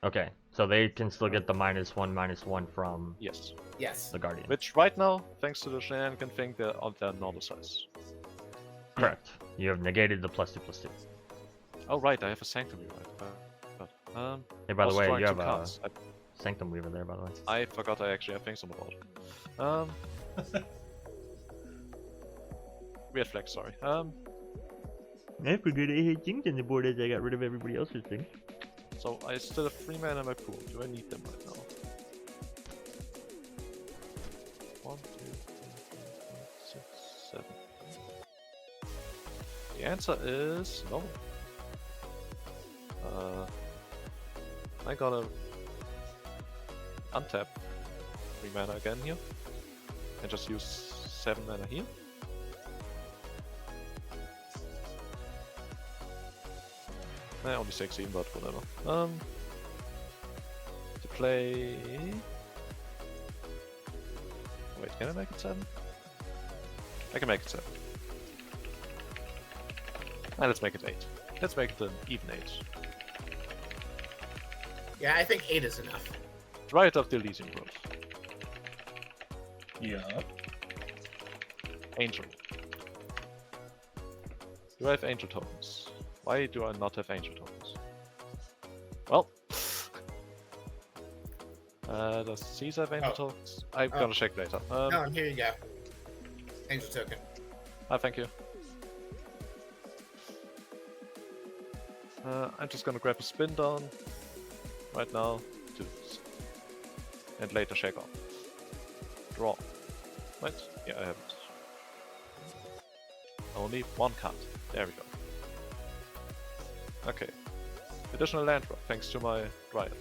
Okay, so they can still get the -1/-1 from Yes. Yes. the Guardian. Which right now, thanks to the shenanigan thing, they're on their normal size. Correct. You have negated the +2/+2. Oh right, I have a Sanctum right. Hey, by I the was way, drawing you 2 have a cards. Sanctum Weaver there, by the way. I forgot I actually have things on the board. Weird flex, sorry. I forgot I had things on the board as I got rid of everybody else's things. So I still have 3 mana in my pool. Do I need them right now? 1, 2, 3, 4, 5, 6, 7. The answer is no. I gotta untap 3 mana again here. And just use 7 mana here. Only 16, but whatever. To play... Wait, can I make it 7? I can make it 7. Let's make it 8. Let's make it an even 8. Yeah, I think 8 is enough. Right of the Elysian Grove. Yeah. Angel. Do I have angel tokens? Why do I not have angel tokens? Well... does Caesar have angel tokens? I'm gonna check later. No, here you go. Angel token. Thank you. I'm just gonna grab a spin down. right now to and later shake off. Draw. Right? Yeah, I have it. Only one card. There we go. Okay. Additional land drop thanks to my Dryad.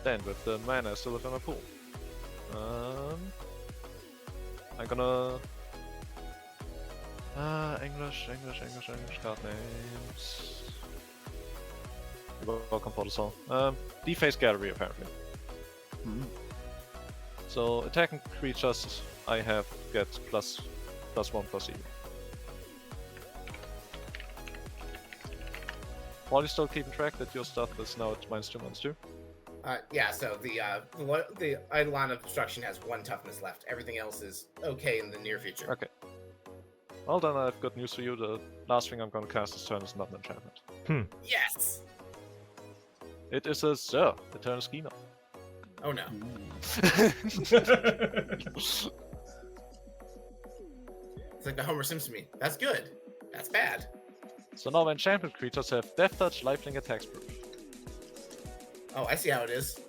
Then with the mana I still have in my pool. I'm gonna English card names. You're welcome for the song. Deface Gallery apparently. So attacking creatures I have get +1/+E. While you're still keeping track that your stuff is now at -2/-2. Yeah, so the Eidolon of Destruction has 1 toughness left. Everything else is okay in the near future. Okay. Well then, I've got news for you. The last thing I'm gonna cast this turn is not an enchantment. Yes! It is a Sir, Eternal Schema. Oh no. It's like the Homer Simpson meme. That's good. That's bad. So now enchantment creatures have Death Touch, Lifelink, and Hexproof. Oh, I see how it is.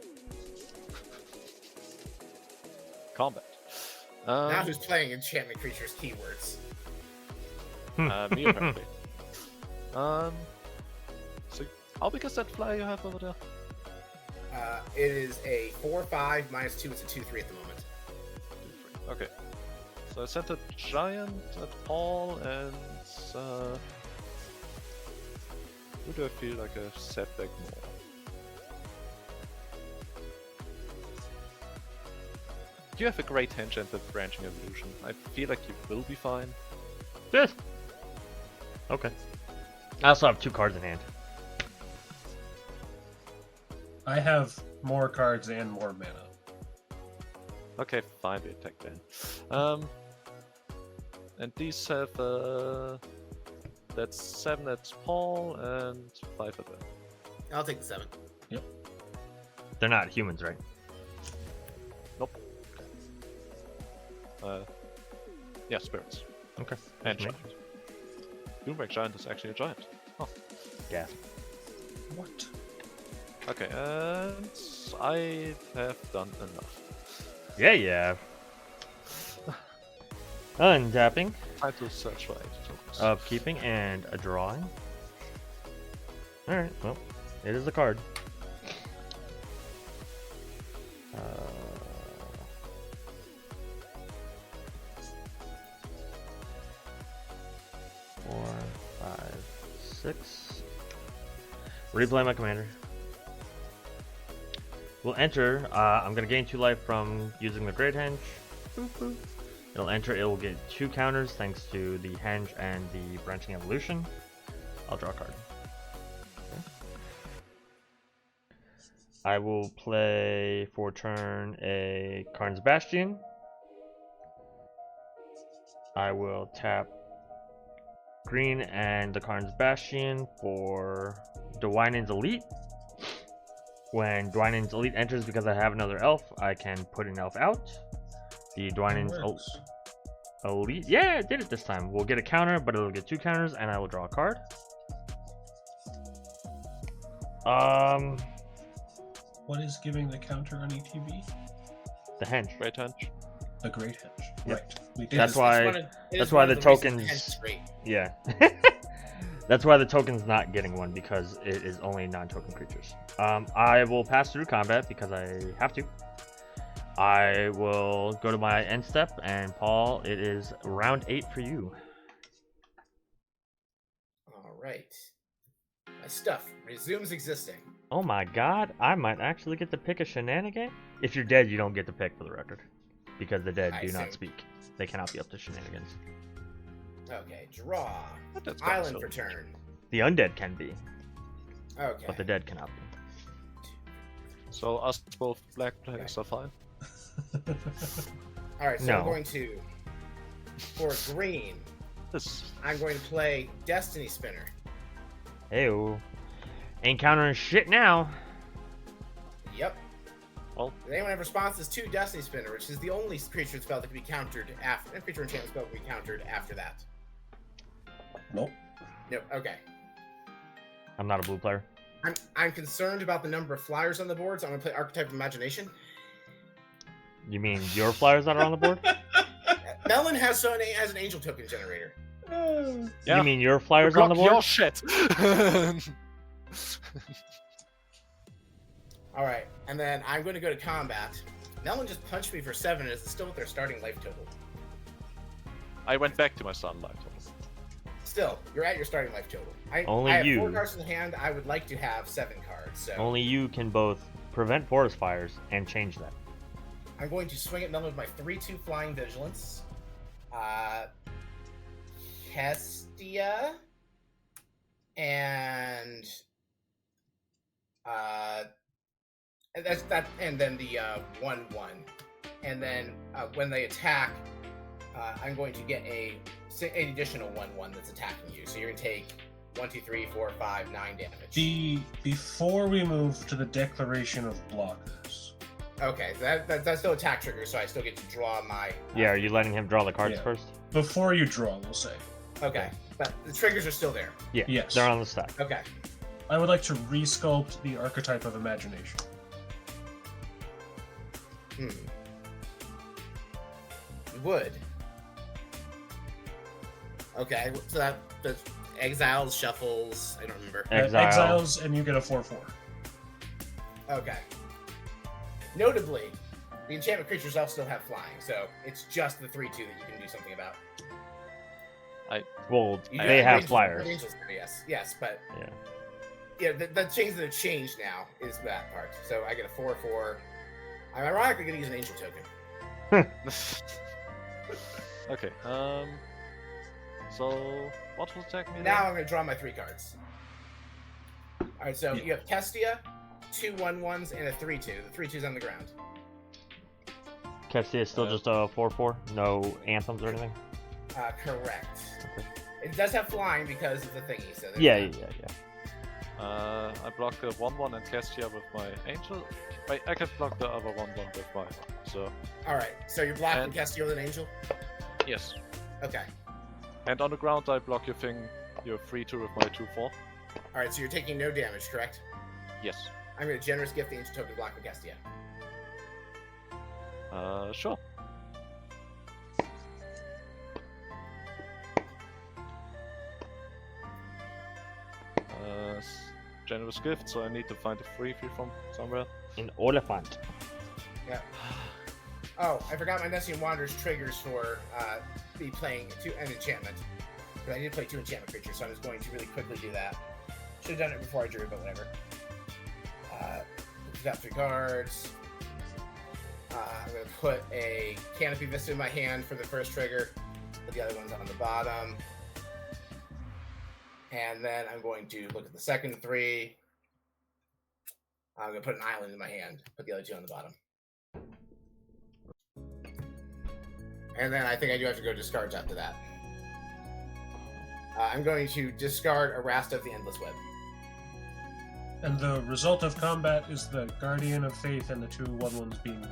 Combat. Now who's playing enchantment creatures keywords? Me apparently. So how big is that fly you have over there? It is a 4/5 -2. It's a 2/3 at the moment. 2/3. Okay. So I sent a giant at Paul and who do I feel like I've set back more? You have a great tangent with Branching Evolution. I feel like you will be fine. Yeah. Okay. I also have 2 cards in hand. I have more cards and more mana. Okay, fine, we attack then. And these have that's 7 at Paul and 5 at Ben. I'll take the 7. They're not humans, right? Nope. Yeah, spirits. Okay. And Just me. giant. Doomwreck Giant is actually a giant. Oh. Yeah. What? Okay, and I have done enough. Yeah. Untapping, Time to search for 8 tokens. upkeeping, and a drawing. Alright, well, it is a card. 4, 5, 6. Replay my commander. We'll enter. I'm gonna gain 2 life from using the Great Henge. Boop, boop. It'll enter. It will get 2 counters thanks to the Henge and the Branching Evolution. I'll draw a card. Okay. I will play for turn a Karn's Bastion. I will tap green and the Karn's Bastion for Dwynen's Elite. When Dwynen's Elite enters, because I have another elf, I can put an elf out. The Dwynen's Elite, yeah, it did it this time. We'll get a counter, but it'll get 2 counters, and I will draw a card. What is giving the counter on ETB? The Henge. Great Henge. The Great Henge. Yep. Right. We did. That's why. It That's is why one the of reasons tokens. Henge is great. Yeah. That's why the token's not getting one, because it is only non-token creatures. I will pass through combat because I have to. I will go to my end step, and Paul, it is round 8 for you. All right. My stuff resumes existing. Oh my god, I might actually get to pick a shenanigan? If you're dead, you don't get to pick, for the record. Because the dead I do see. not speak. They cannot be up to shenanigans. Okay, draw. That's kinda Island silly. for turn. The undead can be, Okay. but the dead cannot be. So us both black players are fine. All right, so No. I'm going to, for green, This I'm going to play Destiny Spinner. Ew. Ain't countering shit now. Yep. Well. Does anyone have responses to Destiny Spinner, which is the only creature spell that can be countered after, creature enchantment spell can be countered after that? Nope. Nope. Okay. I'm not a blue player. I'm concerned about the number of flyers on the board, so I'm gonna play Archetype of Imagination. You mean your flyers that are on the board? Melon has an angel token generator. Yeah. You mean your flyers on the Block board? your shit. All right, and then I'm going to go to combat. Melon just punched me for 7, and it's still with their starting life total. I went back to my sunlight. Still, you're at your starting life total. Only I have you. 4 cards in the hand. I would like to have 7 cards. So Only you can both prevent forest fires and change that. I'm going to swing at Melon with my 3/2 Flying Vigilance. Kestia. And that's that, and then the 1/1, and then when they attack, I'm going to get an additional 1/1 that's attacking you. So you're gonna take 1, 2, 3, 4, 5, 9 damage. Before we move to the declaration of blockers. Okay, so that's still attack trigger, so I still get to draw my. Yeah, are you letting him draw the cards Yeah. first? Before you draw, we'll say. Okay, but the triggers are still there. Yeah, Yes. they're on the stack. Okay. I would like to resculpt the Archetype of Imagination. Wood. Okay, so that's exiles, shuffles. I don't remember. Exiles. And you get a 4/4. Okay. Notably, the enchantment creatures all still have flying, so it's just the 3/2 that you can do something about. Well, You they do have angels- flyers. Angels, yes, but Yeah. the things that have changed now is that part. So I get a 4/4. I'm ironically going to use an angel token. Okay. So what was attacking me? Now I'm going to draw my 3 cards. All right, so Yeah. you have Kestia, 2 1/1s, and a 3/2. The 3/2's on the ground. Kestia is still just a 4/4? No anthems or anything? Correct. Okay. It does have flying because of the thingy. So there's Yeah. that. I block the 1/1 and Kestia with my angel. Wait, I can block the other 1/1 with my. So All right, so you're blocking And- Kestia with an angel. yes. Okay. And on the ground, I block your thing, your 3/2 with my 2/4. All right, so you're taking no damage, correct? Yes. I'm going to generous gift the angel token blocking Kestia. Sure. Generous gift, so I need to find a free from somewhere. An elephant. Yeah. Oh, I forgot my Nessian Wanderers triggers for me playing an enchantment. But I need to play 2 enchantment creatures, so I'm just going to really quickly do that. Should have done it before I drew, but whatever. Got 3 cards. I'm going to put a Canopy Vista in my hand for the first trigger. Put the other ones on the bottom. And then I'm going to look at the second 3. I'm going to put an island in my hand. Put the other 2 on the bottom. And then I think I do have to go discards after that. I'm going to discard Arasta of the Endless Web. And the result of combat is the Guardian of Faith and the 2 1/1s being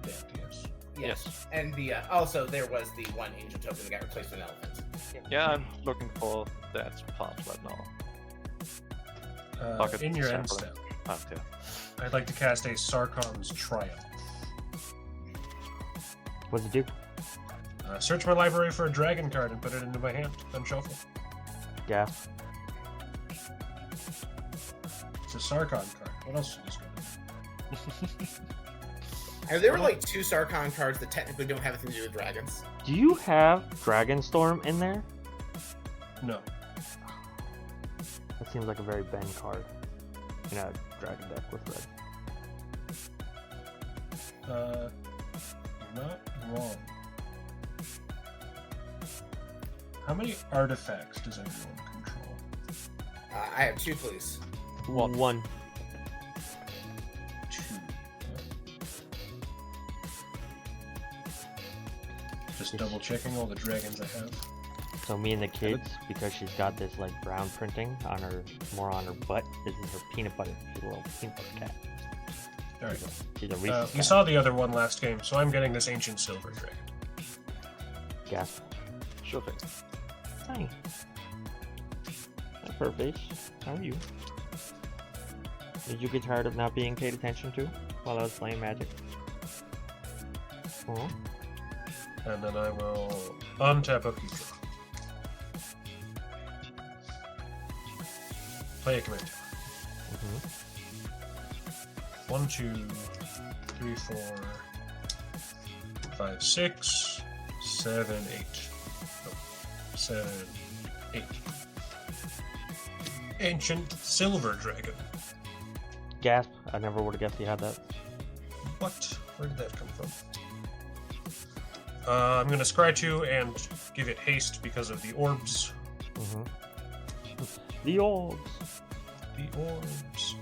dead, yes. Yes. And the also there was the 1 angel token that got replaced with an elephant. Yeah, I'm looking for that part right now. Pocket In your end sampling. step, Okay. I'd like to cast a Sarkon's Triumph. What's it do? Search my library for a dragon card and put it into my hand, then shuffle. Gas. It's a Sarkon card. What else should this go? And there were like 2 Sarkon cards that technically don't have anything to do with dragons. Do you have Dragonstorm in there? No. That seems like a very Ben card in a dragon deck with red. You're not wrong. How many artifacts does everyone control? I have 2, please. One. 2. Just double checking all the dragons I have. So me and the kids, because she's got this like brown printing on her, more on her butt. This is her peanut butter. She's a little peanut butter cat. Alright. She's a Reese's We cat. saw the other one last game, so I'm getting this ancient silver dragon. Gas. Sure thing. Hi. Hi, Furface. How are you? Did you get tired of not being paid attention to while I was playing Magic? Oh. And then I will untap Upkeep. Play a command. 1, 2, 3, 4, 5, 6, 7, 8. No, 7, 8. Ancient Silver Dragon. Gasp! I never would have guessed you had that. What? Where did that come from? I'm going to scry 2 and give it haste because of the orbs. The orbs. The orbs.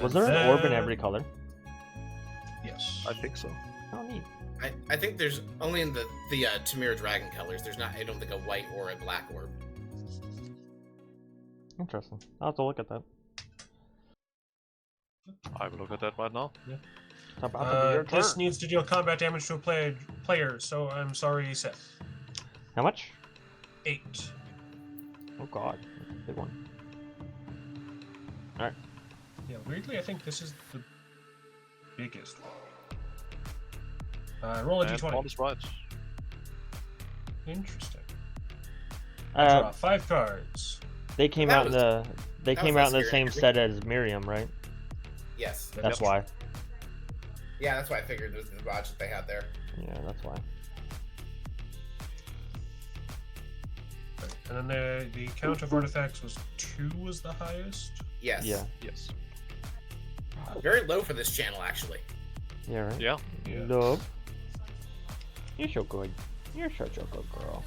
Was And there an orb in then- every color? Yes. I think so. Oh, neat. I think there's only in the Tamir Dragon colors. There's not, I don't think, a white or a black orb. Interesting. I'll have to look at that. I will look at that right now. It's about to be your This turn. needs to deal combat damage to a player, so I'm sorry, Seth. How much? 8. Oh god, that's a big one. Alright. Yeah, weirdly, I think this is the biggest one. Roll a And Paul d20. is right. Interesting. Draw Uh, 5 cards. they came That out in was- the they that came was out in the scary. same set as Miriam, right? Yes. That's why. Yeah, that's why I figured it was the watch that they had there. Yeah, that's why. Right. And then the count of artifacts was 2 was the highest. Yes. Yeah. Yes. Very low for this channel, actually. Yeah, right? Yeah. Yeah. Nope. You're so good. You're such a good girl.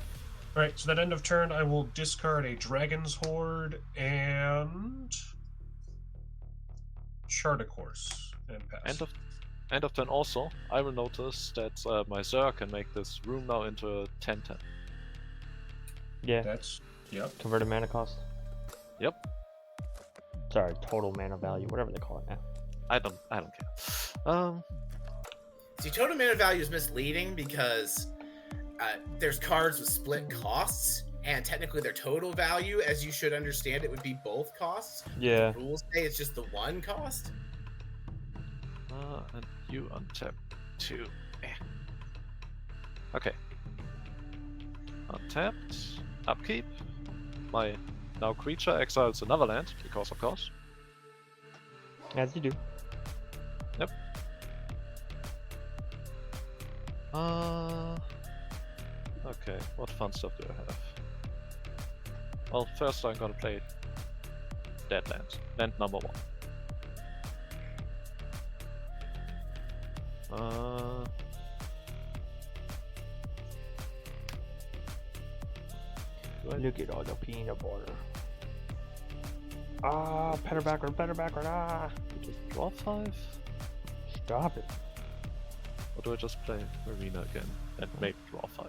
Alright, so that end of turn, I will discard a Dragon's Horde and Chart a Course and pass. End of turn also, I will notice that my Zerg can make this room now into a 10/10. Yeah. That's, yep. Converted mana cost. Yep. Sorry, total mana value, whatever they call it now. I don't care. See, total mana value is misleading because there's cards with split costs, and technically their total value, as you should understand, it would be both costs. Yeah. Rules say it's just the one cost. And you untap 2. Okay. Untapped. Upkeep. My now creature exiles another land, because of course. As you do. Yep. Okay, what fun stuff do I have? Well, first I'm gonna play Deadlands. Land number 1. Look at all the peanut butter. Ah, better backward, ah. Draw 5? Stop it. Or do I just play Marina again and maybe draw 5?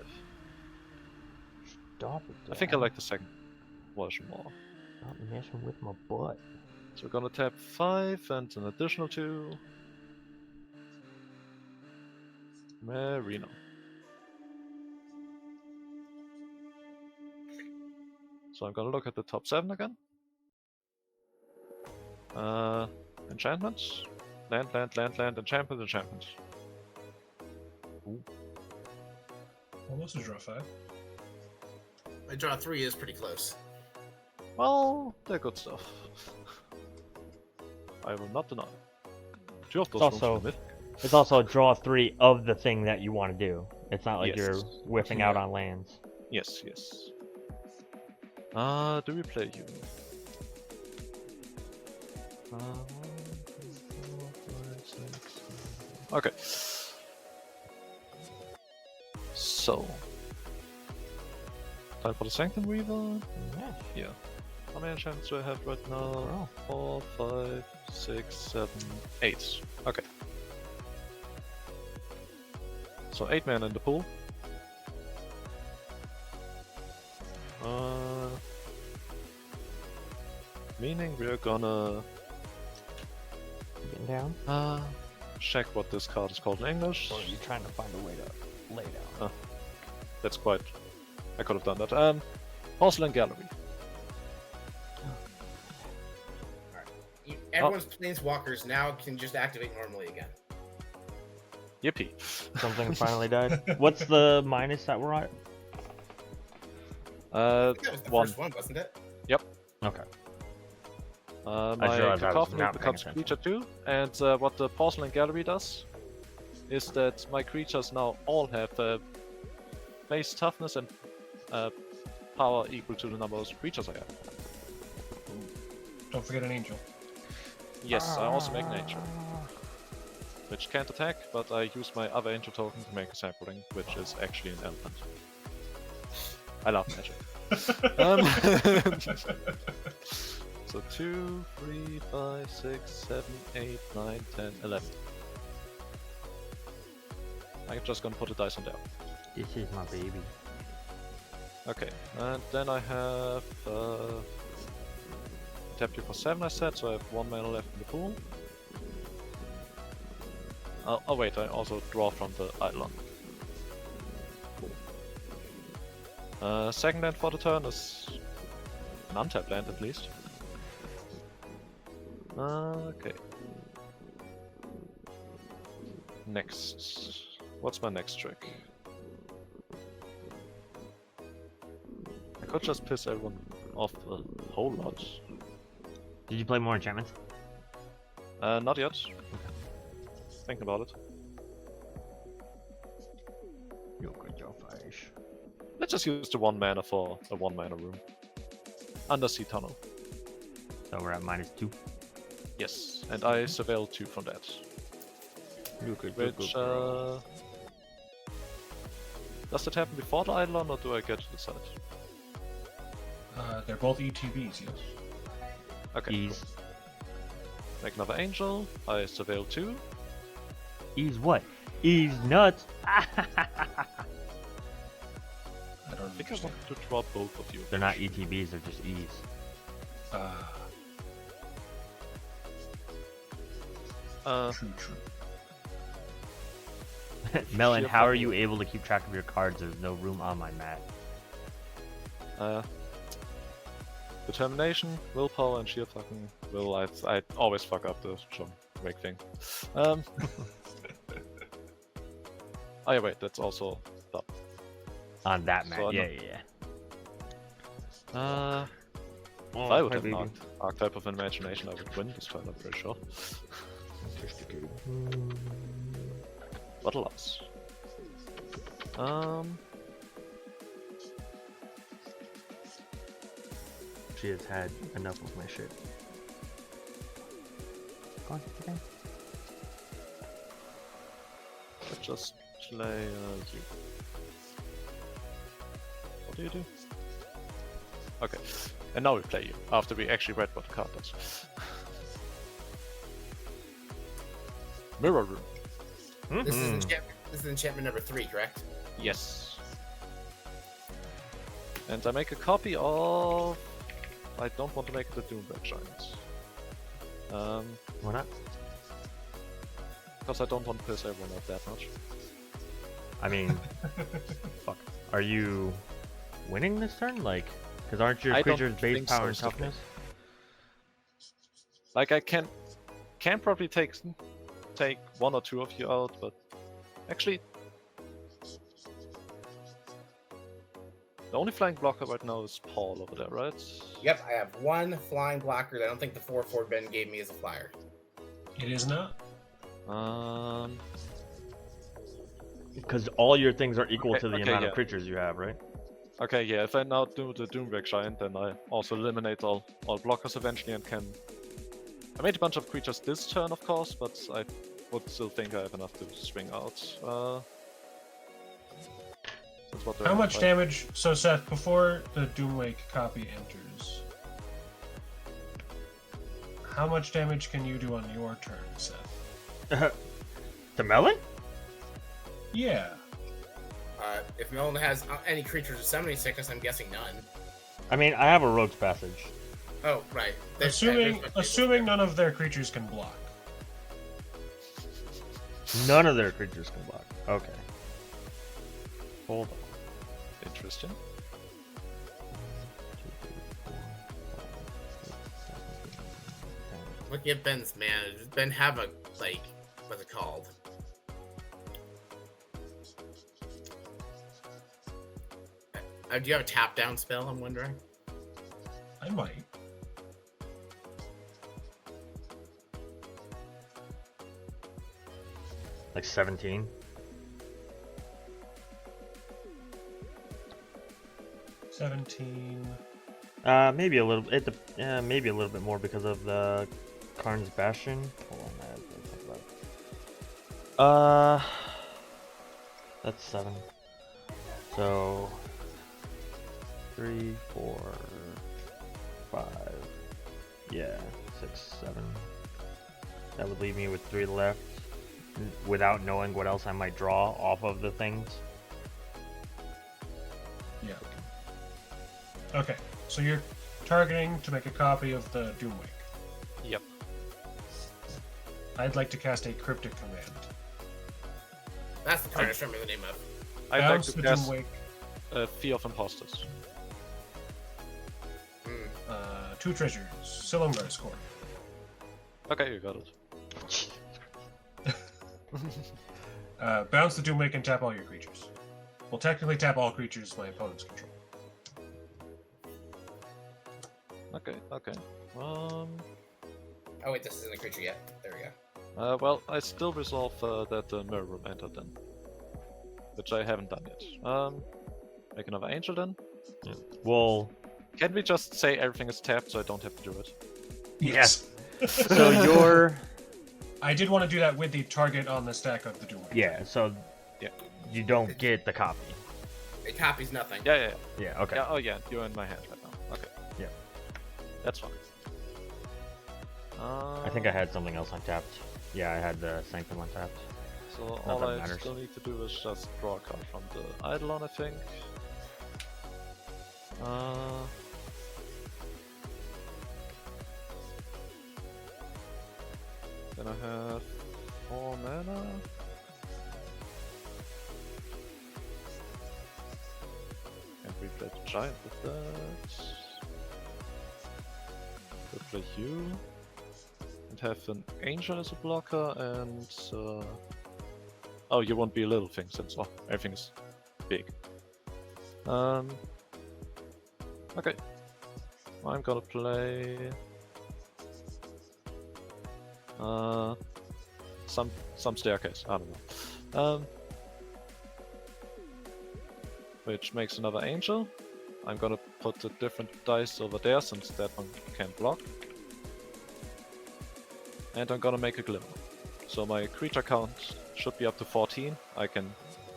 Stop it. I think I like the second version more. Stop messing with my butt. So we're gonna tap 5 and an additional 2. Marina. So I'm gonna look at the top 7 again. Enchantments. Land, enchantment. Almost a draw 5. My draw 3 is pretty close. Well, they're good stuff. I will not deny. 2 of those It's also- rooms are mythic. It's also a draw 3 of the thing that you want to do. It's not like Yes. you're whiffing out on lands. Yes. Do we play you? 1, 2, 3, 4, 5, 6, 7. Okay. So. Time for the Sanctum Weaver? Yeah. Yeah. How many enchantments do I have right now? Oh. 4, 5, 6, 7, 8. Okay. So 8 men in the pool. Meaning we're gonna Getting down? check what this card is called in English. Or are you trying to find a way to lay down? That's quite. I could have done that. Porcelain Gallery. Everyone's planeswalkers now can just activate normally again. Yippee. Something finally died. What's the minus that we're at? I think that was the One. first one, wasn't it? Okay. My realized I was Cacophony not paying becomes attention. creature 2, and what the Porcelain Gallery does is that my creatures now all have base toughness and power equal to the number of creatures I have. Don't forget an angel. Yes, I also make an angel, which can't attack, but I use my other angel token to make a sapling, which is actually an elephant. I love magic. So 2, 3, 5, 6, 7, 8, 9, 10, 11. I'm just gonna put a dice on there. This is my baby. Okay, and then I have tapped you for 7 I said, so I have 1 mana left in the pool. Oh wait, I also draw from the Eidolon. Second land for the turn is an untapped land at least. Okay. Next. What's my next trick? I could just piss everyone off a whole lot. Did you play more enchantments? Not yet. Thinking about it. You're good, your fish. Let's just use the 1 mana for a 1 mana room. Undersea Tunnel. So we're at -2. Yes, and I surveil 2 from that. You're good, Which, does that happen before the Eidolon, or do I get to decide? They're both ETBs, yes. Okay, Ease. cool. Make another angel, I surveil 2. Ease what? Ease nuts! I don't I think I understand. want to draw both of you. They're not ETBs, they're just E's. True. Melon, Sheer how are fucking- you able to keep track of your cards? There's no room on my mat. Determination, willpower, and sheer fucking will. I always fuck up the John Wick thing. Oh yeah, wait, that's also up. On that mat, So I yeah, don't- yeah. If I would have an archetype of imagination, I would win this fight, I'm pretty sure. What a loss. She has had enough of my shit. Go on, okay. Let's just play you. What do you do? Okay, and now we play you, after we actually read what the card does. Mirror Room. This is Mhm. enchantment. This is enchantment number 3, correct? Yes. And I make a copy of... I don't want to make it a Doomberg Giant. Why not? Because I don't want to piss everyone off that much. I mean, fuck. Are you winning this turn? Like, because aren't your I don't creatures base think power so, and Stefan. toughness? Like, I can probably take 1 or 2 of you out, but actually, the only flying blocker right now is Paul over there, right? Yep, I have 1 flying blocker that I don't think the 4/4 Ben gave me as a flyer. It is not. Because all your things are equal Okay, to the okay, amount yeah. of creatures you have, right? Okay, yeah, if I now do the Doomberg Giant, then I also eliminate all blockers eventually and can... I made a bunch of creatures this turn, of course, but I would still think I have enough to swing out. That's what How much damage? So Seth, before the Doomwake copy enters, how much damage can you do on your turn, Seth? To Melon? Yeah. If Melon has any creatures with summoning sickness, I'm guessing none. I mean, I have a Rogue's Passage. Oh, right. Assuming none of their creatures can block. None of their creatures can block. Okay. Hold on. Interesting. 1, 2, 3, 4, 5, 6, 7, 8, 9, 10, Looking at Ben's mana, does Ben have a, like, what's it called? Do you have a tap down spell, I'm wondering? I might. Like 17. Maybe a little. Maybe a little bit more because of the Karn's Bastion. Hold on, I have to think about it. That's 7. So 3, 4, 5. Yeah, 6, 7. That would leave me with 3 left, without knowing what else I might draw off of the things. Yeah. Okay, so you're targeting to make a copy of the Doomwake. Yep. I'd like to cast a cryptic command. That's the card I remember the name of. I'd like Bounce to the cast Doomwake. Fear of Imposters. 2 treasures. Silumgar's Core. Okay, you got it. Bounce the Doomwake and tap all your creatures. Well, technically tap all creatures my opponent's control. Okay. Oh wait, this isn't a creature yet. There we go. Well, I still resolve that the mirror room entered then, which I haven't done yet. Make another angel then. Yeah. Well, can we just say everything is tapped so I don't have to do it? yes. So you're. I did want to do that with the target on the stack of the Doomwake. Yeah. So. Yeah. You don't get the copy. It copies nothing. Yeah. Yeah. Okay. Yeah, oh yeah, you're in my hand right now. Okay. Yeah. That's fine. I think I had something else untapped. Yeah, I had the Sanctum untapped. So Not all that I matters. still need to do is just draw a card from the Eidolon, I think. Then I have 4 mana. And we play the Giant with that. We'll play you. And have an Angel as a blocker, and oh, you won't be a little thing since everything is big. Okay. I'm gonna play some staircase. I don't know. Which makes another angel. I'm gonna put a different dice over there since that one can't block. And I'm gonna make a glimmer. So my creature count should be up to 14. I can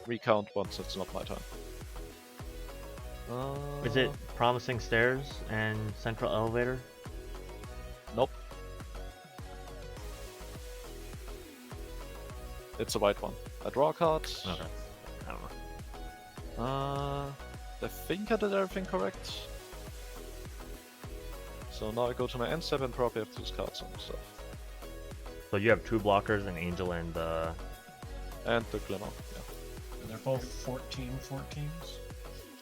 recount once it's not my turn. Is it Promising Stairs and Central Elevator? Nope. It's a white one. I draw a card. Okay. I don't know. I think I did everything correct. So now I go to my end step and probably have to discard some stuff. So you have 2 blockers, an angel and And the glimmer, yeah. And they're both 14/14s.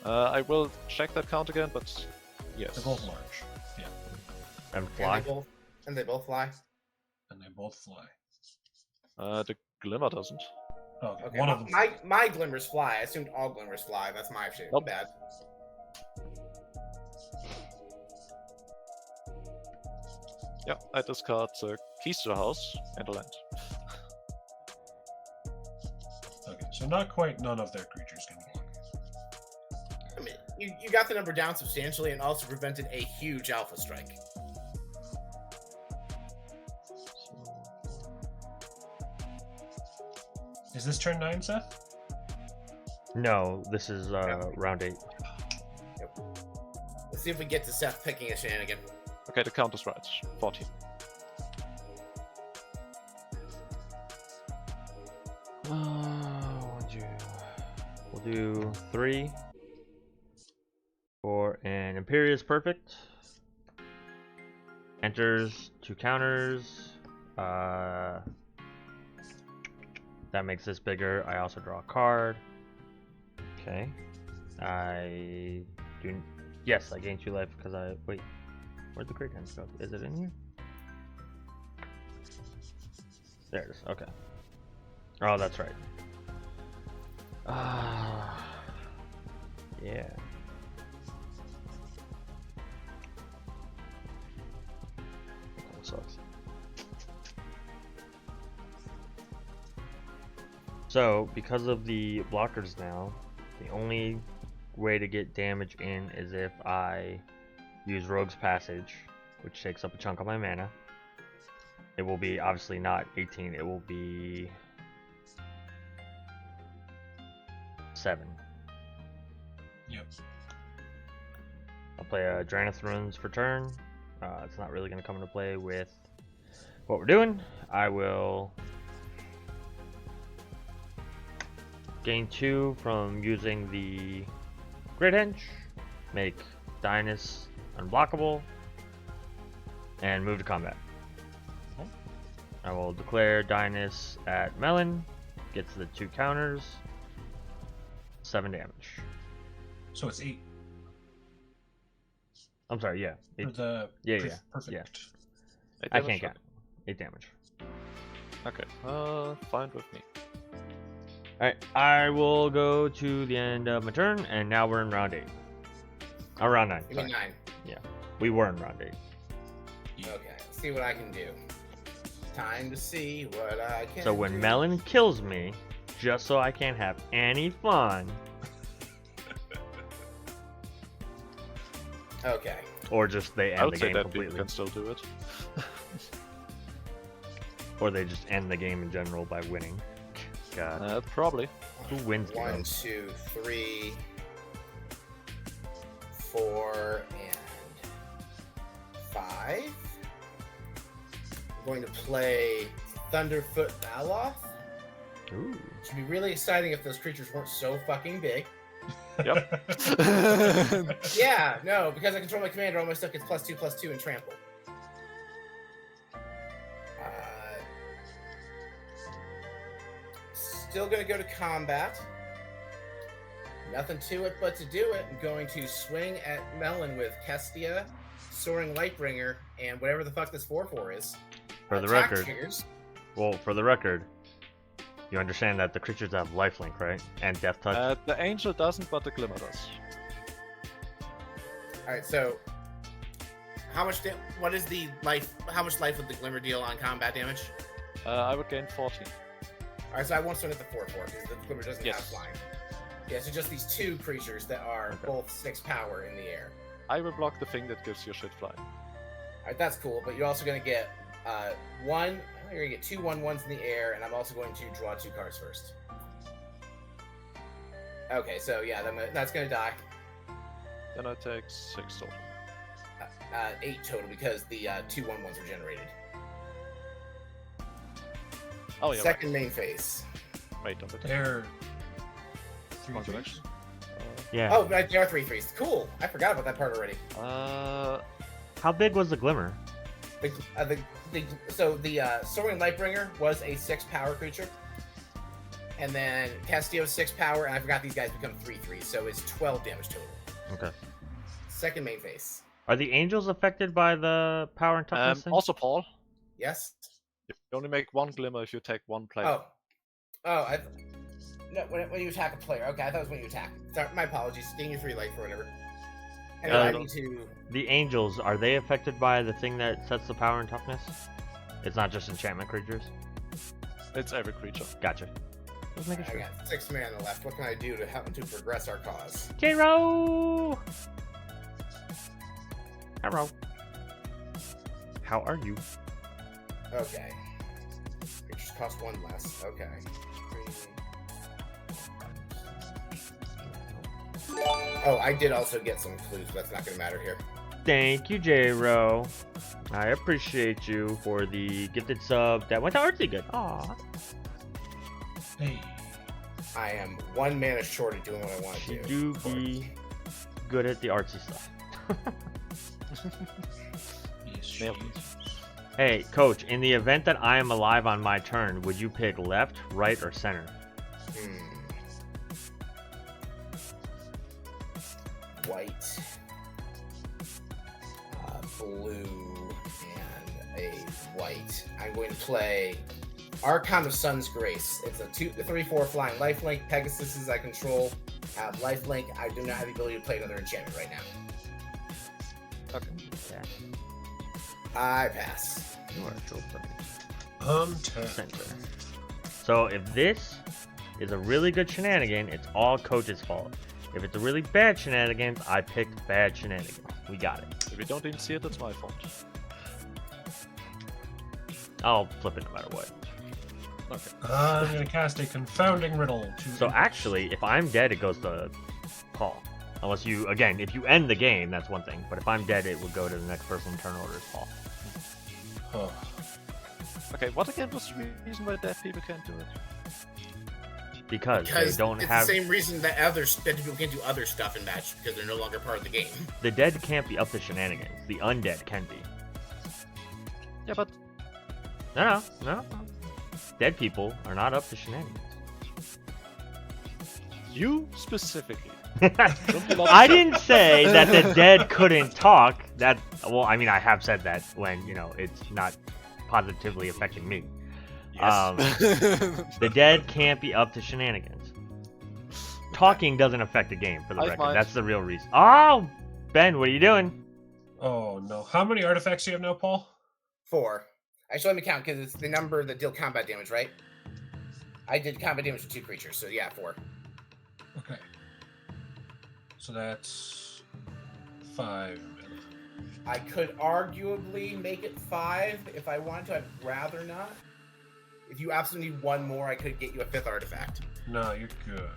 I will check that count again, but yes. They're both large. Yeah. and fly. And they both fly. And they both fly. The glimmer doesn't. Okay, Okay, one of them. my glimmers fly. I assumed all glimmers fly. That's my shit. Nope. Bad. Yeah, I discard keys to the house and a land. Okay, so not quite none of their creatures can block. I mean, you got the number down substantially and also prevented a huge alpha strike. Is this turn 9, Seth? No, this is round 8. Let's see if we get to Seth picking a shenanigan. Okay, the count is right. 14. We'll do 3 for an Imperious Perfect. Enters 2 counters. That makes this bigger. I also draw a card. Okay. I do. Yes, I gain 2 life because I. Wait. Where'd the Great Hands go? Is it in here? There it is. Okay. Oh, that's right. Yeah. That sucks. So, because of the blockers now, the only way to get damage in is if I use Rogue's Passage, which takes up a chunk of my mana. It will be obviously not 18, it will be 7. Yep. I'll play a Drannith Runes for turn. It's not really going to come into play with what we're doing. I will gain 2 from using the Great Henge, make Dionus unblockable, and move to combat. I will declare Dionus at Melon, gets the 2 counters, 7 damage. So it's 8. I'm sorry, yeah. For the perfect. yeah. 8 I damage, can't count. 8 damage. Okay, fine with me. Alright, I will go to the end of my turn, and now we're in round 8. Or round 9. Give me 9. Yeah, we were in round 8. Okay, let's see what I can do. Time to see what I can So when do. Melon kills me, just so I can't have any fun, Okay. or just they I end would the say game that people completely, can still do it. or they just end the game in general by winning. God, Probably. who wins 1, games? 2, 3, 4, and 5. I'm going to play Thunderfoot Baloth. Ooh. Should be really exciting if those creatures weren't so fucking big. Yep. Yeah, no, because I control my commander, all my stuff gets +2/+2 and trample. Still gonna go to combat. Nothing to it but to do it. I'm going to swing at Melon with Kestia, Soaring Lightbringer, and whatever the fuck this 4/4 is. For the Attack record, triggers. well, for the record, you understand that the creatures have lifelink, right? And death touch. The Angel doesn't, but the Glimmer does. Alright, so how much what is the life would the Glimmer deal on combat damage? I would gain 14. Alright, so I won't swing at the 4/4 because the Glimmer doesn't have Yes. flying. Yeah, so just these 2 creatures that are both 6 power in the air. I will block the thing that gives you shit flying. Alright, that's cool, but you're also going to get you're going to get 2 1/1s in the air, and I'm also going to draw 2 cards first. Okay, so yeah, that's going to die. Then I take 6 total. 8 total because the 2 1/1s were generated. Oh yeah. Second main phase. Wait a bit. They're 3 One 3s. direction. Yeah. Oh, right, they are 3/3s. Cool. I forgot about that part already. How big was the Glimmer? So the Soaring Lightbringer was a 6 power creature, and then Kestia 6 power, and I forgot these guys become 3/3, so it's 12 damage total. Okay. Second main phase. Are the angels affected by the power and toughness thing? Also, Paul, Yes. you only make 1 Glimmer if you take 1 player. Oh. No, when you attack a player. Okay, I thought it was when you attack. Sorry, my apologies. Gain your 3 life or whatever. Anyway, I need to. The angels, are they affected by the thing that sets the power and toughness? It's not just enchantment creatures? It's every creature. Gotcha. Just making I sure. got 6 mana left. What can I do to help to progress our cause? J-Ro! Hello. How are you? Okay. Creatures cost 1 less. Okay. Oh, I did also get some clues, but that's not going to matter here. Thank you, J-Ro. I appreciate you for the gifted sub that went to Artsy Good. Aw. Hey. I am 1 mana short of doing what I want to She do. do be good at the artsy stuff. Yes, she Nailed is. Hey, coach, in the event that I am alive on my turn, would you pick left, right, or center? White, blue, and a white. I'm going to play Archon of Sun's Grace. It's a 2/3/4 flying lifelink. Pegasuses I control have lifelink. I do not have the ability to play another enchantment right now. Okay. Yeah. I pass. Center. So if this is a really good shenanigan, it's all Coach's fault. If it's a really bad shenanigans, I picked bad shenanigans. We got it. If you don't even see it, that's my fault. I'll flip it no matter what. Okay. I'm gonna cast a confounding riddle. So actually, if I'm dead, it goes to Paul. Unless you, again, if you end the game, that's one thing. But if I'm dead, it would go to the next person in turn order as Paul. Oh. Okay, what again was the reason why dead people can't do it? Because they don't it's have... the same reason that dead people can't do other stuff in Match, because they're no longer part of the game. The dead can't be up to shenanigans. The undead can be. Yeah, but No. Dead people are not up to shenanigans. you specifically. I didn't say that the dead couldn't talk. Well, I mean, I have said that when, it's not positively affecting me. Yes. The dead can't be up to shenanigans. Talking doesn't affect the game, for the record. Mind. That's the real reason. Oh, Ben, what are you doing? Oh no. How many artifacts do you have now, Paul? 4. Actually, let me count, because it's the number that deal combat damage, right? I did combat damage to 2 creatures, so yeah, 4. Okay. So that's 5. I could arguably make it 5 if I wanted to. I'd rather not. If you absolutely need 1 more, I could get you a 5th artifact. No, you're good.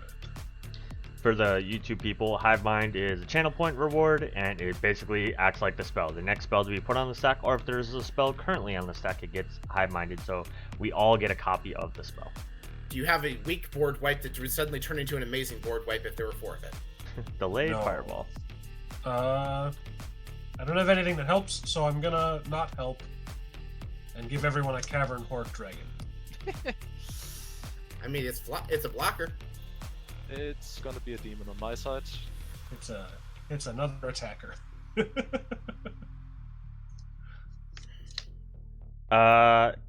For the YouTube people, Hive Mind is a channel point reward, and it basically acts like the spell. The next spell to be put on the stack, or if there's a spell currently on the stack, it gets Hive Minded, so we all get a copy of the spell. Do you have a weak board wipe that would suddenly turn into an amazing board wipe if there were 4 of it? Delayed No. Fireball. I don't have anything that helps, so I'm gonna not help and give everyone a Cavern Horde Dragon. I mean, it's a blocker. It's gonna be a demon on my side. It's another attacker.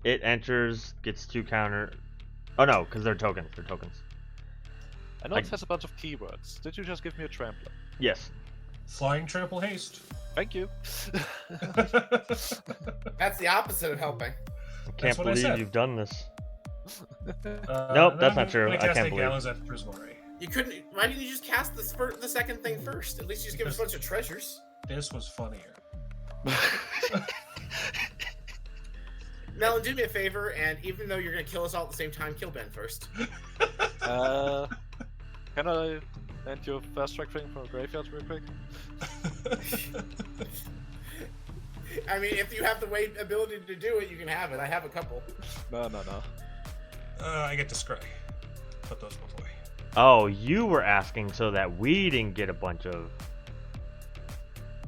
It enters, gets 2 counter. Oh no, because they're tokens. They're tokens. I know it has a bunch of keywords. Did you just give me a trampler? Yes. Flying Trample Haste. Thank you. That's the opposite of helping. I can't what I believe said. you've done this. Nope, that's not true. I can't believe. Gallows at Prismari. You couldn't. Why didn't you just cast the second thing first? At least you just give us a bunch of treasures. This was funnier. Melon, do me a favor, and even though you're gonna kill us all at the same time, kill Ben first. Can I end your fast track thing from a graveyard real quick? I mean, if you have the ability to do it, you can have it. I have a couple. No. I get to scry. Put those both away. Oh, you were asking so that we didn't get a bunch of...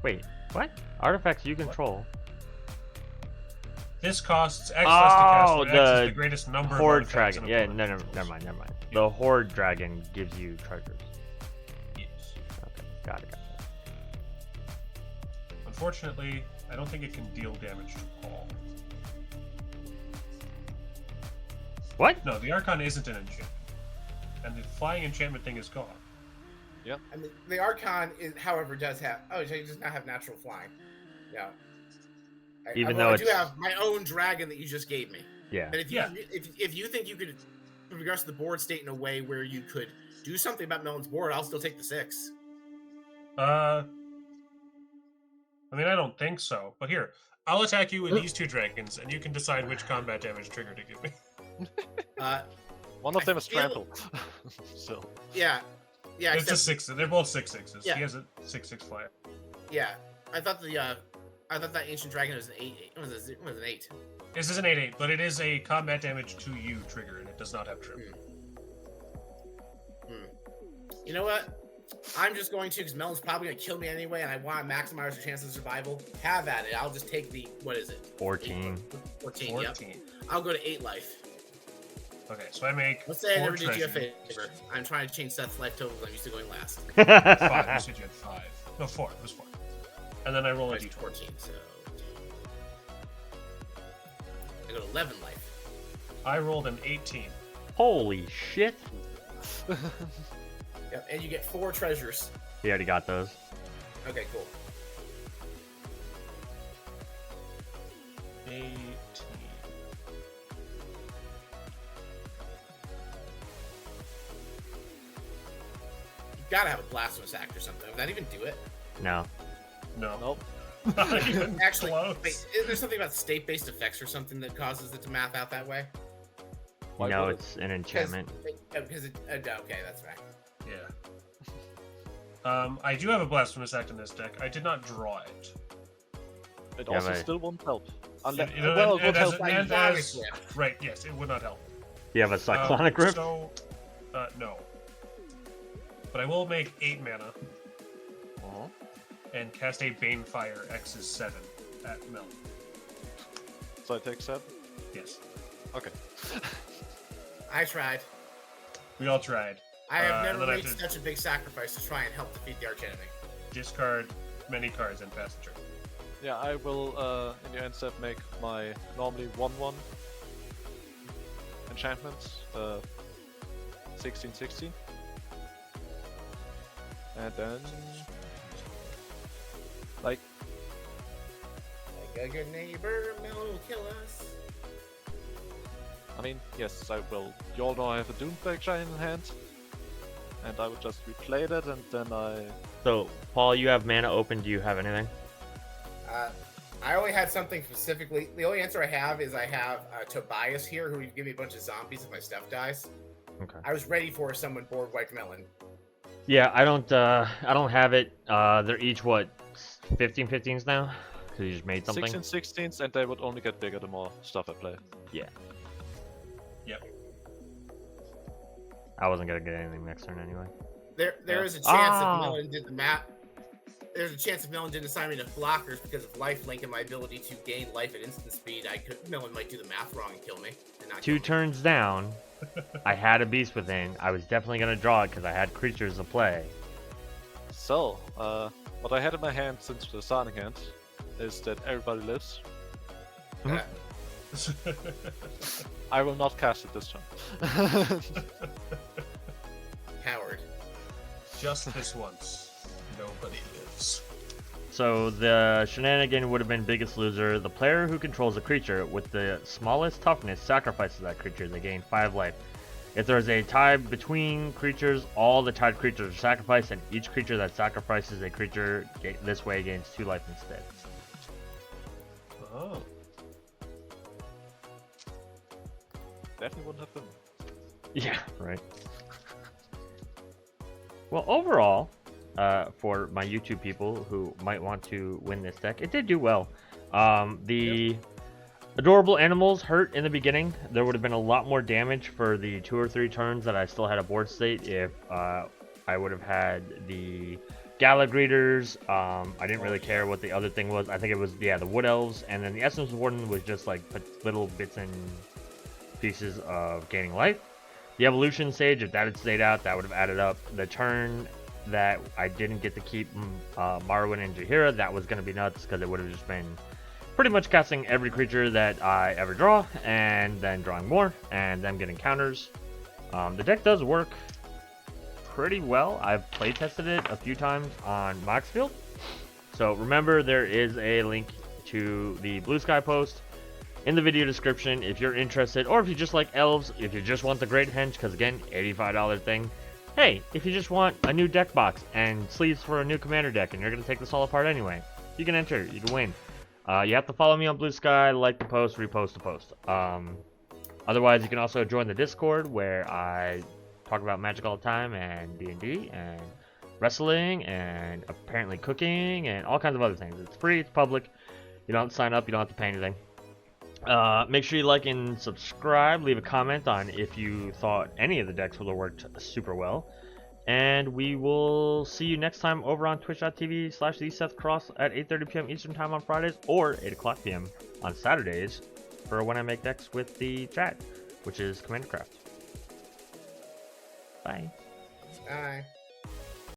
Wait, what? Artifacts you control. This costs access to cast Oh, what access the greatest number of Horde artifacts Dragon. an Yeah, opponent no, controls. never mind. The Horde Dragon gives you treasures. Yes. Okay, got it. Unfortunately, I don't think it can deal damage to Paul. What? No, the Archon isn't an enchantment. And the flying enchantment thing is gone. I mean, the Archon, however, does have. Oh, it does not have natural flying. Yeah. Even Although though I do it's- have my own dragon that you just gave me. Yeah. And if you think you could progress the board state in a way where you could do something about Melon's board, I'll still take the 6. I mean, I don't think so. But here, I'll attack you with these 2 dragons, and you can decide which combat damage trigger to give me. One of them is feel- trample. So. Yeah. Yeah. It's a Except, 6. They're both 6/6s. Yeah. He has a 6/6 flyer. yeah. I thought that ancient dragon was an 8. It was an 8. This is an 8/8, but it is a combat damage to you trigger, and it does not have trim. You know what? I'm just going to, because Melon's probably going to kill me anyway, and I want to maximize your chance of survival. Have at it. I'll just take the, what is it? 14. 14, 14. yep. I'll go to 8 life. Okay, so I make. Let's say I 4 never did you a treasures. favor. I'm trying to change Seth's life total. I'm used to going last. 5. You said you had 5. No, 4. It was 4. And then I roll a Right, d20. 14, so... I go to 11 life. I rolled an 18. Holy shit. Yep, and you get 4 treasures. We already got those. Okay, cool. 18. You gotta have a blasphemous act or something. Would that even do it? No. No. Nope. Not even Actually, close. wait, is there something about state-based effects or something that causes it to math out that way? Why No, would it? it's an enchantment. Because okay, that's right. Yeah. I do have a blasphemous act in this deck. I did not draw it. It Yeah, also but- still won't help. Unless, You know, well, it and would as help. Like and Sonic as- Rift. right, yes, it would not help. You have a cyclonic grip? So, no. But I will make 8 mana Uh-huh. and cast a Banefire X is 7 at Mel. So I take 7. Yes. Okay. I tried. We all tried. I have and never then I made have to such a big sacrifice to try and help defeat the archenemy. discard many cards and pass the turn. Yeah, I will, in your end step, make my normally 1/1 enchantments 16/16. And then, like, Like a good neighbor, Melon will kill us. I mean, yes, I will. You all know I have a Doomflake Giant in hand. And I would just replay that, and then So, Paul, you have mana open. Do you have anything? I only had something specifically. The only answer I have is I have Tobias here, who would give me a bunch of zombies if my stuff dies. Okay. I was ready for someone board white melon. Yeah, I don't have it. They're each what, 15/15s now? Because you just made something. 16/16s, and they would only get bigger the more stuff I play. Yeah. Yep. I wasn't gonna get anything next turn anyway. There Yeah. is a chance Ah. if Melon did the map. There's a chance if Melon didn't assign me enough blockers because of lifelink and my ability to gain life at instant speed. Melon might do the math wrong and kill me. And not 2 kill me. turns down, I had a Beast Within. I was definitely gonna draw it because I had creatures to play. So, what I had in my hand since the starting hand is that everybody lives. Uh, I will not cast it this turn. Coward. Just this once. Nobody lives. So the shenanigan would have been biggest loser. The player who controls a creature with the smallest toughness sacrifices that creature. They gain 5 life. If there is a tie between creatures, all the tied creatures are sacrificed, and each creature that sacrifices a creature this way gains 2 life instead. Oh. Definitely wouldn't have been. Yeah, right. Well, overall, for my YouTube people who might want to win this deck, it did do well. The adorable animals hurt in the beginning. There would have been a lot more damage for the 2 or 3 turns that I still had a board state if I would have had the Gala Greeters. I didn't really care what the other thing was. I think it was, yeah, the Wood Elves, and then the Essence Warden was just like little bits and pieces of gaining life. The Evolution Sage, if that had stayed out, that would have added up. The turn that I didn't get to keep Marwyn and Jaheira, that was going to be nuts because it would have just been pretty much casting every creature that I ever draw and then drawing more and then getting counters. The deck does work pretty well. I've play tested it a few times on Moxfield. So remember, there is a link to the Blue Sky post in the video description if you're interested, or if you just like elves, if you just want the Great Henge, because again, $85 thing. Hey, if you just want a new deck box and sleeves for a new commander deck and you're going to take this all apart anyway, you can enter, you can win. You have to follow me on Blue Sky, like the post, repost the post. Otherwise, you can also join the Discord where I talk about Magic all the time and D&D and wrestling and apparently cooking and all kinds of other things. It's free, it's public. You don't have to sign up, you don't have to pay anything. Make sure you like and subscribe, leave a comment on if you thought any of the decks would have worked super well. And we will see you next time over on twitch.tv/thesethcross at 8:30 p.m. Eastern Time on Fridays, or 8 o'clock p.m. on Saturdays for when I make decks with the chat, which is Commander Craft. Bye. Bye.